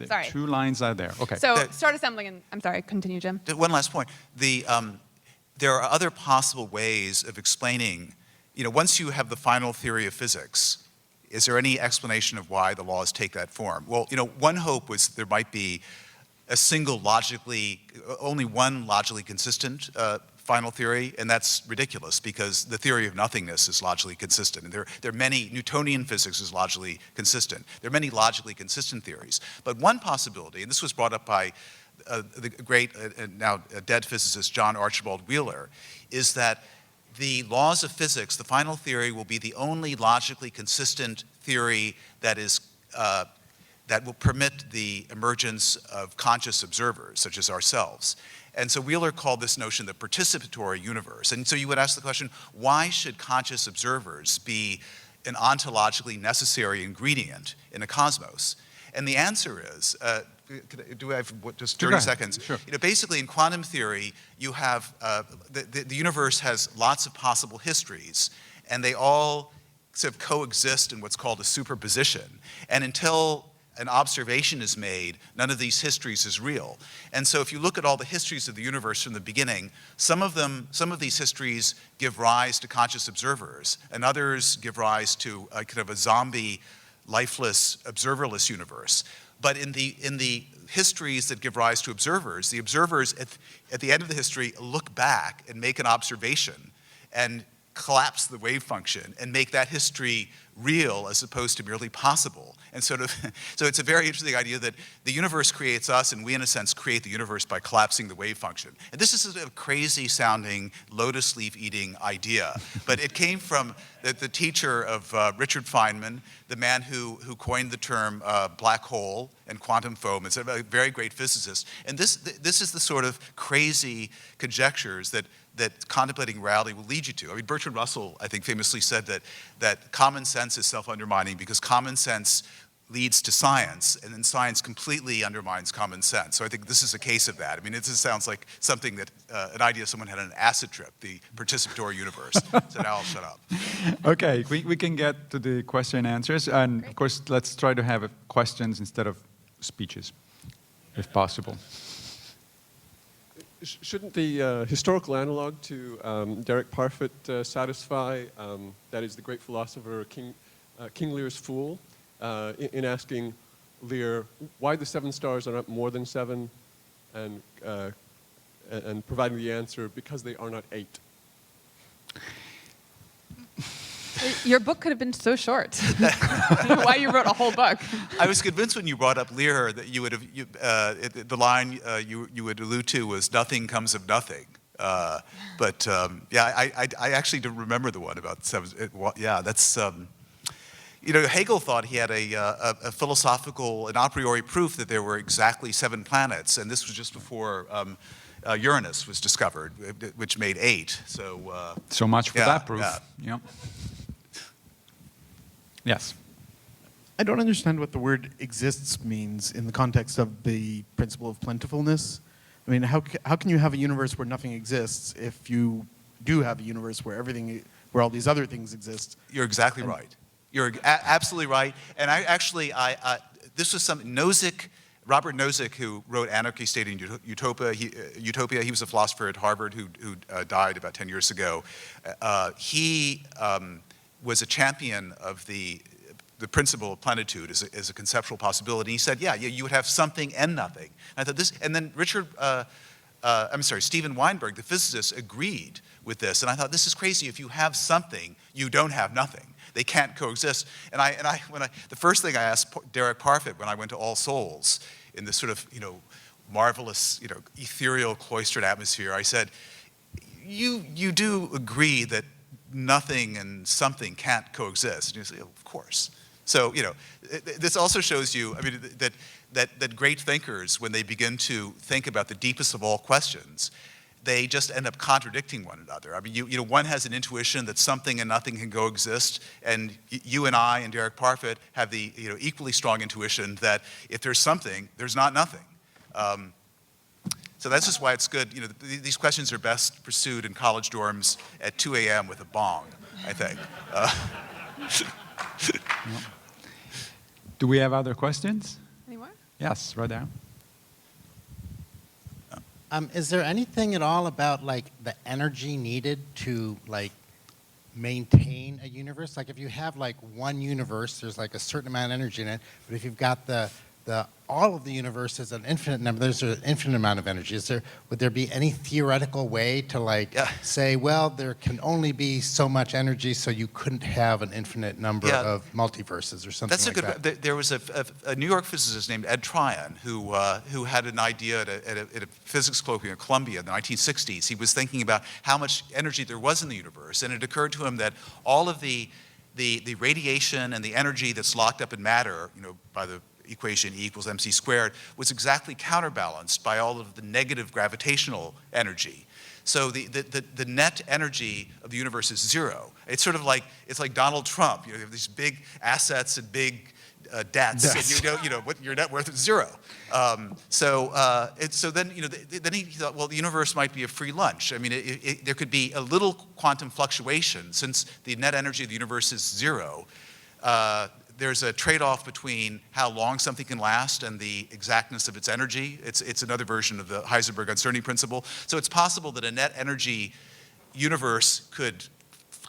Sorry. 2 lines are there. Okay. So start assembling and, I'm sorry, continue, Jim. One last point. There are other possible ways of explaining, once you have the final theory of physics, is there any explanation of why the laws take that form? Well, one hope was there might be only one logically consistent final theory, and that's ridiculous because the theory of nothingness is logically consistent. And there are many, Newtonian physics is logically consistent. There are many logically consistent theories. But one possibility, and this was brought up by the great, now dead physicist John Archibald Wheeler, is that the laws of physics, the final theory, will be the only logically consistent theory that is that will permit the emergence of conscious observers, such as ourselves. And so Wheeler called this notion the participatory universe. And so you would ask the question, why should conscious observers be an ontologically necessary ingredient in a cosmos? And the answer is, do I have just 30 seconds? Sure. Basically, in quantum theory, you have the universe has lots of possible histories, and they all sort of coexist in what's called a superposition. And until an observation is made, none of these histories is real. And so if you look at all the histories of the universe from the beginning, some of these histories give rise to conscious observers, and others give rise to a kind of a zombie, lifeless, observerless universe. But in the histories that give rise to observers, the observers at the end of the history look back and make an observation and collapse the wave function and make that history real as opposed to merely possible. And so it's a very interesting idea that the universe creates us and we, in a sense, create the universe by collapsing the wave function. And this is a crazy sounding, lotus leaf eating idea, but it came from the teacher of Richard Feynman, the man who coined the term black hole and quantum foam. It's a very great physicist. And this is the sort of crazy conjectures that contemplating reality will lead you to. I mean, Bertrand Russell, I think, famously said that common sense is self-undermining because common sense leads to science, and then science completely undermines common sense. So I think this is a case of that. I mean, it just sounds like something that, an idea someone had on an acid trip, the participatory universe. So now I'll shut up. Okay, we can get to the question and answers. And Great. of course, let's try to have questions instead of speeches, if possible. Shouldn't the historical analog to Derek Parfit satisfy, that is the great philosopher King Lear's fool, in asking Lear why the 7 stars are not more than 7, and providing the answer, because they are not 8. Your book could have been so short. I don't know why you wrote a whole book. I was convinced when you brought up Lear that you would have, the line you would allude to was "nothing comes of nothing." But I actually don't remember the one about 7. That's. Hegel thought he had a philosophical, an a priori proof that there were exactly 7 planets, and this was just before Uranus was discovered, which made 8. So much for that proof. Yeah. Yes. I don't understand what the word exists means in the context of the principle of plentifulness. I mean, how can you have a universe where nothing exists if you do have a universe where where all these other things exist? You're exactly right. You're absolutely right. And this was something Robert Nozick, who wrote Anarchy, State, and Utopia. He was a philosopher at Harvard who died about 10 years ago. He was a champion of the principle of plenitude as a conceptual possibility. He said, you would have something and nothing. And I thought this, and then Steven Weinberg, the physicist, agreed with this. And I thought, this is crazy. If you have something, you don't have nothing. They can't coexist. And the first thing I asked Derek Parfit when I went to All Souls in this sort of, marvelous, ethereal cloistered atmosphere, I said, you do agree that nothing and something can't coexist? And you say, of course. So, this also shows you, I mean, that great thinkers, when they begin to think about the deepest of all questions, they just end up contradicting one another. I mean, one has an intuition that something and nothing can coexist, and you and I and Derek Parfit have the equally strong intuition that if there's something, there's not nothing. So that's just why it's good. These questions are best pursued in college dorms at 2 a.m. with a bong, I think. Do we have other questions? Any more? Yes, right there. Is there anything at all about the energy needed to maintain a universe? Like if you have one universe, there's a certain amount of energy in it, but if you've got the all of the universe is an infinite number. There's an infinite amount of energy. Would there be any theoretical way to say, well, there can only be so much energy, so you couldn't have an infinite number of multiverses or something That's like that? There was a New York physicist named Ed Tryon who had an idea at a physics colloquium at Columbia in the 1960s. He was thinking about how much energy there was in the universe, and it occurred to him that all of the radiation and the energy that's locked up in matter, by the equation E equals mc squared, was exactly counterbalanced by all of the negative gravitational energy. So the net energy of the universe is zero. It's sort of like Donald Trump. You have these big assets and big debts, and what your net worth is zero. So then he thought, well, the universe might be a free lunch. I mean, there could be a little quantum fluctuation since the net energy of the universe is zero. There's a trade-off between how long something can last and the exactness of its energy. It's another version of the Heisenberg uncertainty principle. So it's possible that a net energy universe could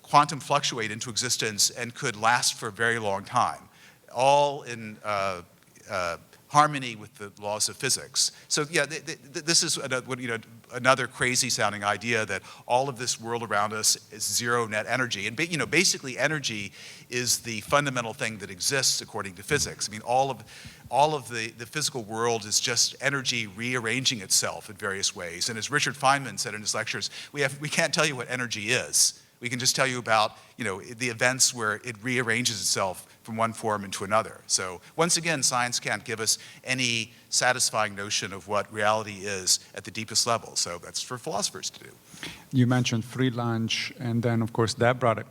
quantum fluctuate into existence and could last for a very long time, all in harmony with the laws of physics. So yeah, this is another crazy-sounding idea that all of this world around us is zero net energy. And basically, energy is the fundamental thing that exists according to physics. I mean, all of the physical world is just energy rearranging itself in various ways. And as Richard Feynman said in his lectures, we can't tell you what energy is. We can just tell you about the events where it rearranges itself from one form into another. So once again, science can't give us any satisfying notion of what reality is at the deepest level. So that's for philosophers to do. You mentioned free lunch, and then, of course, that brought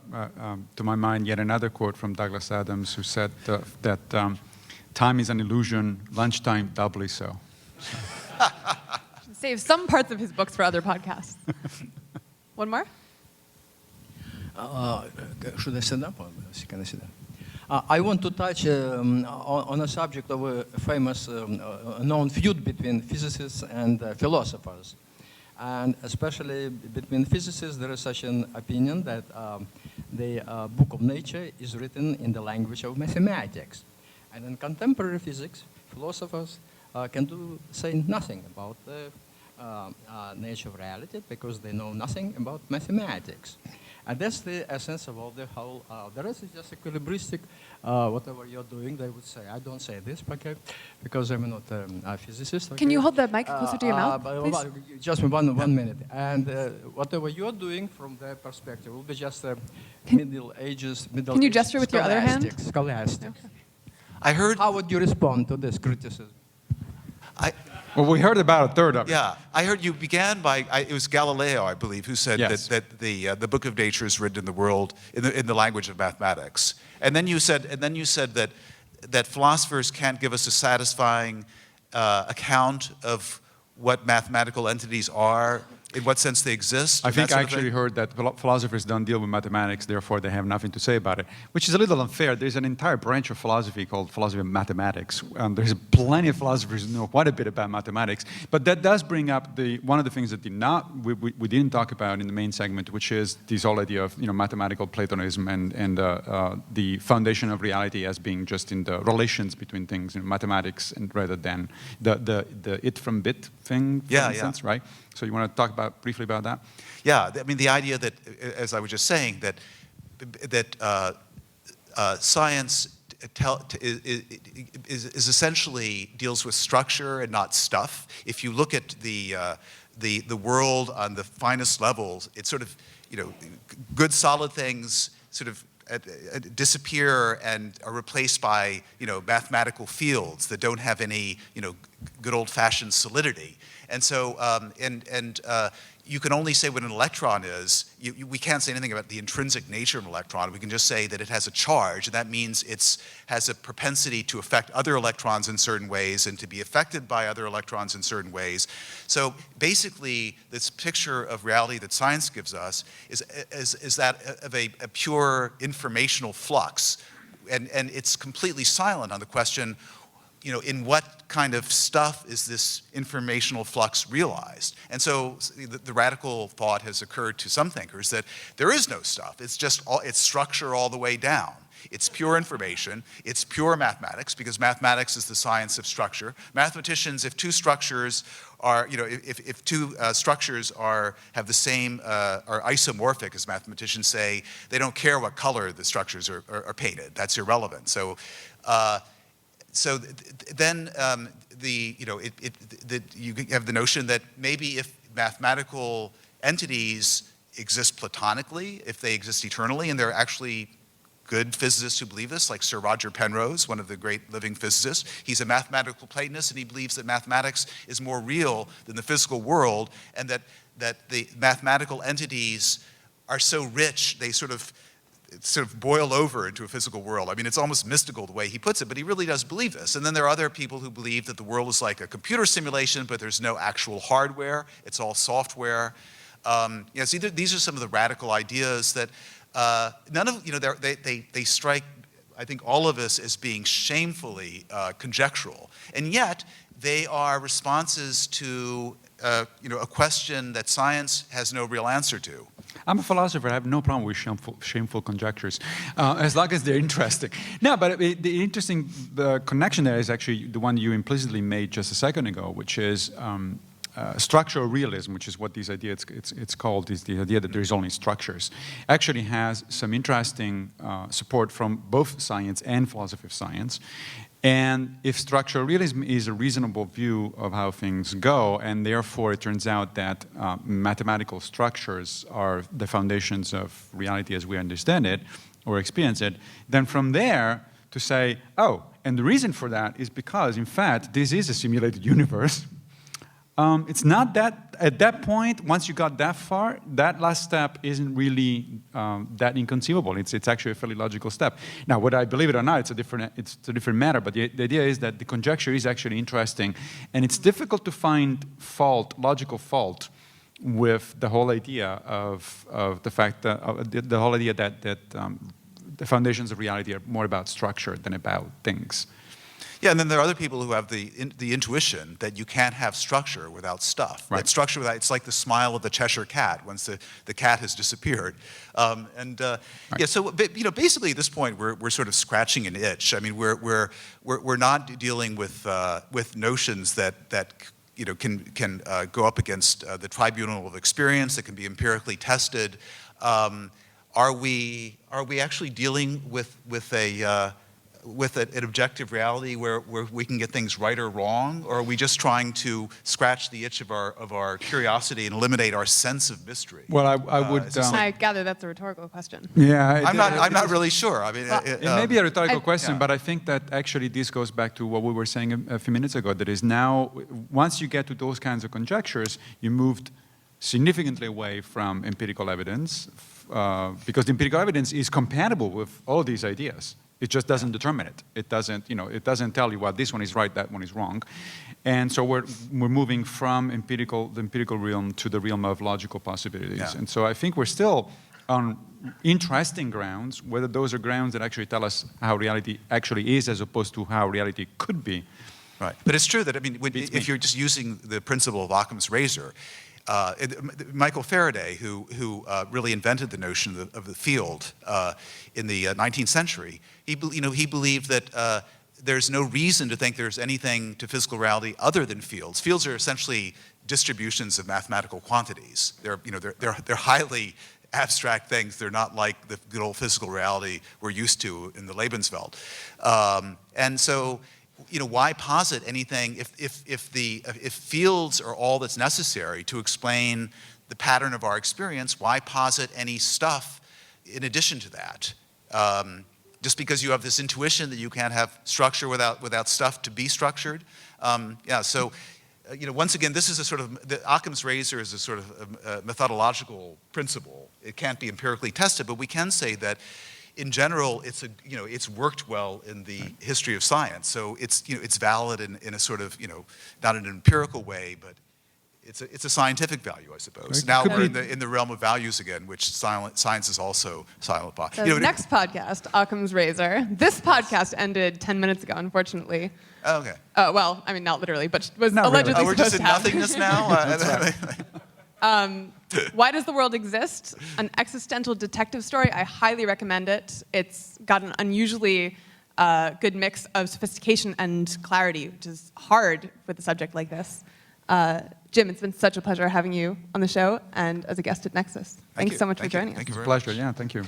to my mind yet another quote from Douglas Adams, who said that time is an illusion, lunchtime doubly so. Save some parts of his books for other podcasts. One more? Should I sit down? Can I sit down? I want to touch on a subject of a famous known feud between physicists and philosophers. And especially between physicists, there is such an opinion that the book of nature is written in the language of mathematics. And in contemporary physics, philosophers can say nothing about the nature of reality because they know nothing about mathematics. And that's the essence of all the whole. The rest is just equilibristic. Whatever you're doing, they would say. I don't say this, okay, because I'm not a physicist. Okay? Can you hold the mic closer to your mouth, please? Just one minute. And whatever you're doing from their perspective will be just Middle Ages. Can you gesture with your other hand? Scholastic. Okay. I heard. How would you respond to this criticism? Well, we heard about a third of it. Yeah, I heard you began by, it was Galileo, I believe, who said Yes. that the book of nature is written in the world, in the language of mathematics. And then you said that philosophers can't give us a satisfying account of what mathematical entities are, in what sense they exist. I and think that I sort of actually thing. heard that philosophers don't deal with mathematics, therefore they have nothing to say about it, which is a little unfair. There's an entire branch of philosophy called philosophy of mathematics. There's plenty of philosophers who know quite a bit about mathematics, but that does bring up one of the things that we didn't talk about in the main segment, which is this whole idea of mathematical Platonism and the foundation of reality as being just in the relations between things in mathematics, and rather than the it from bit thing, for instance, right? So you want to talk briefly about that? Yeah, I mean, the idea that, as I was just saying, that science is essentially deals with structure and not stuff. If you look at the world on the finest levels, it's sort of, good solid things sort of disappear and are replaced by, mathematical fields that don't have any, good old-fashioned solidity. And so, you can only say what an electron is. We can't say anything about the intrinsic nature of an electron. We can just say that it has a charge, and that means it has a propensity to affect other electrons in certain ways and to be affected by other electrons in certain ways. So basically, this picture of reality that science gives us is that of a pure informational flux, and it's completely silent on the question, in what kind of stuff is this informational flux realized? And so the radical thought has occurred to some thinkers that there is no stuff. It's just it's structure all the way down. It's pure information. It's pure mathematics, because mathematics is the science of structure. Mathematicians, if two structures are, if two structures have the same, are isomorphic, as mathematicians say, they don't care what color the structures are painted. That's irrelevant. So then you have the notion that maybe if mathematical entities exist platonically, if they exist eternally, and there are actually good physicists who believe this, like Sir Roger Penrose, one of the great living physicists. He's a mathematical Platonist, and he believes that mathematics is more real than the physical world, and that the mathematical entities are so rich, they sort of boil over into a physical world. I mean, it's almost mystical the way he puts it, but he really does believe this. And then there are other people who believe that the world is like a computer simulation, but there's no actual hardware. It's all software. So these are some of the radical ideas that none of, they strike, I think, all of us as being shamefully conjectural. And yet, they are responses to a question that science has no real answer to. I'm a philosopher. I have no problem with shameful conjectures, as long as they're interesting. No, but the interesting connection there is actually the one you implicitly made just a second ago, which is structural realism, which is what this idea it's called, is the idea that there is only structures, actually has some interesting support from both science and philosophy of science. And if structural realism is a reasonable view of how things go, and therefore it turns out that mathematical structures are the foundations of reality as we understand it or experience it, then from there to say, oh, and the reason for that is because, in fact, this is a simulated universe. It's not that, at that point, once you got that far, that last step isn't really that inconceivable. It's actually a fairly logical step. Now, whether I believe it or not, it's a different matter, but the idea is that the conjecture is actually interesting, and it's difficult to find logical fault, with the whole idea of the fact that, the whole idea that the foundations of reality are more about structure than about things. Yeah, and then there are other people who have the intuition that you can't have structure without stuff. Right. That structure without, it's like the smile of the Cheshire Cat once the cat has disappeared. Right. Yeah, so basically at this point we're sort of scratching an itch. I mean, we're not dealing with notions that can go up against the tribunal of experience, that can be empirically tested. Are we actually dealing with an objective reality where we can get things right or wrong, or are we just trying to scratch the itch of our curiosity and eliminate our sense of mystery? Well, I would. I gather that's a rhetorical question. Yeah, I'm not really sure. I mean, it may be a rhetorical question, yeah. but I think that actually this goes back to what we were saying a few minutes ago. That is, now, once you get to those kinds of conjectures, you moved significantly away from empirical evidence, because the empirical evidence is compatible with all these ideas. It just doesn't determine it. It doesn't tell you, well, this one is right, that one is wrong. And so we're moving from the empirical realm to the realm of logical possibilities. Yeah. And so I think we're still on interesting grounds, whether those are grounds that actually tell us how reality actually is as opposed to how reality could be. Right. But it's true that, I mean, if you're just using the principle of Occam's razor, Michael Faraday, who really invented the notion of the field in the 19th century, he believed that there's no reason to think there's anything to physical reality other than fields. Fields are essentially distributions of mathematical quantities. They're highly abstract things. They're not like the good old physical reality we're used to in the Lebenswelt. And so, why posit anything if fields are all that's necessary to explain the pattern of our experience? Why posit any stuff in addition to that? Just because you have this intuition that you can't have structure without stuff to be structured? So once again, this is a sort of, the Occam's razor is a sort of a methodological principle. It can't be empirically tested, but we can say that in general, it's worked well in the history of science. So it's valid in a sort of, not in an empirical way, but it's a scientific value, I suppose. Now we're in the realm of values again, which science is also silent upon. The next podcast, Occam's razor. This podcast ended 10 minutes ago, unfortunately. Oh, okay. Well, I mean, not literally, but was Not really. allegedly We're just supposed in to happen. nothingness now? Why Does the World Exist? An existential detective story. I highly recommend it. It's got an unusually good mix of sophistication and clarity, which is hard with a subject like this. Jim, it's been such a pleasure having you on the show and as a guest at NECSS. Thanks so much for joining us. Thank you very Pleasure, much. yeah, thank you.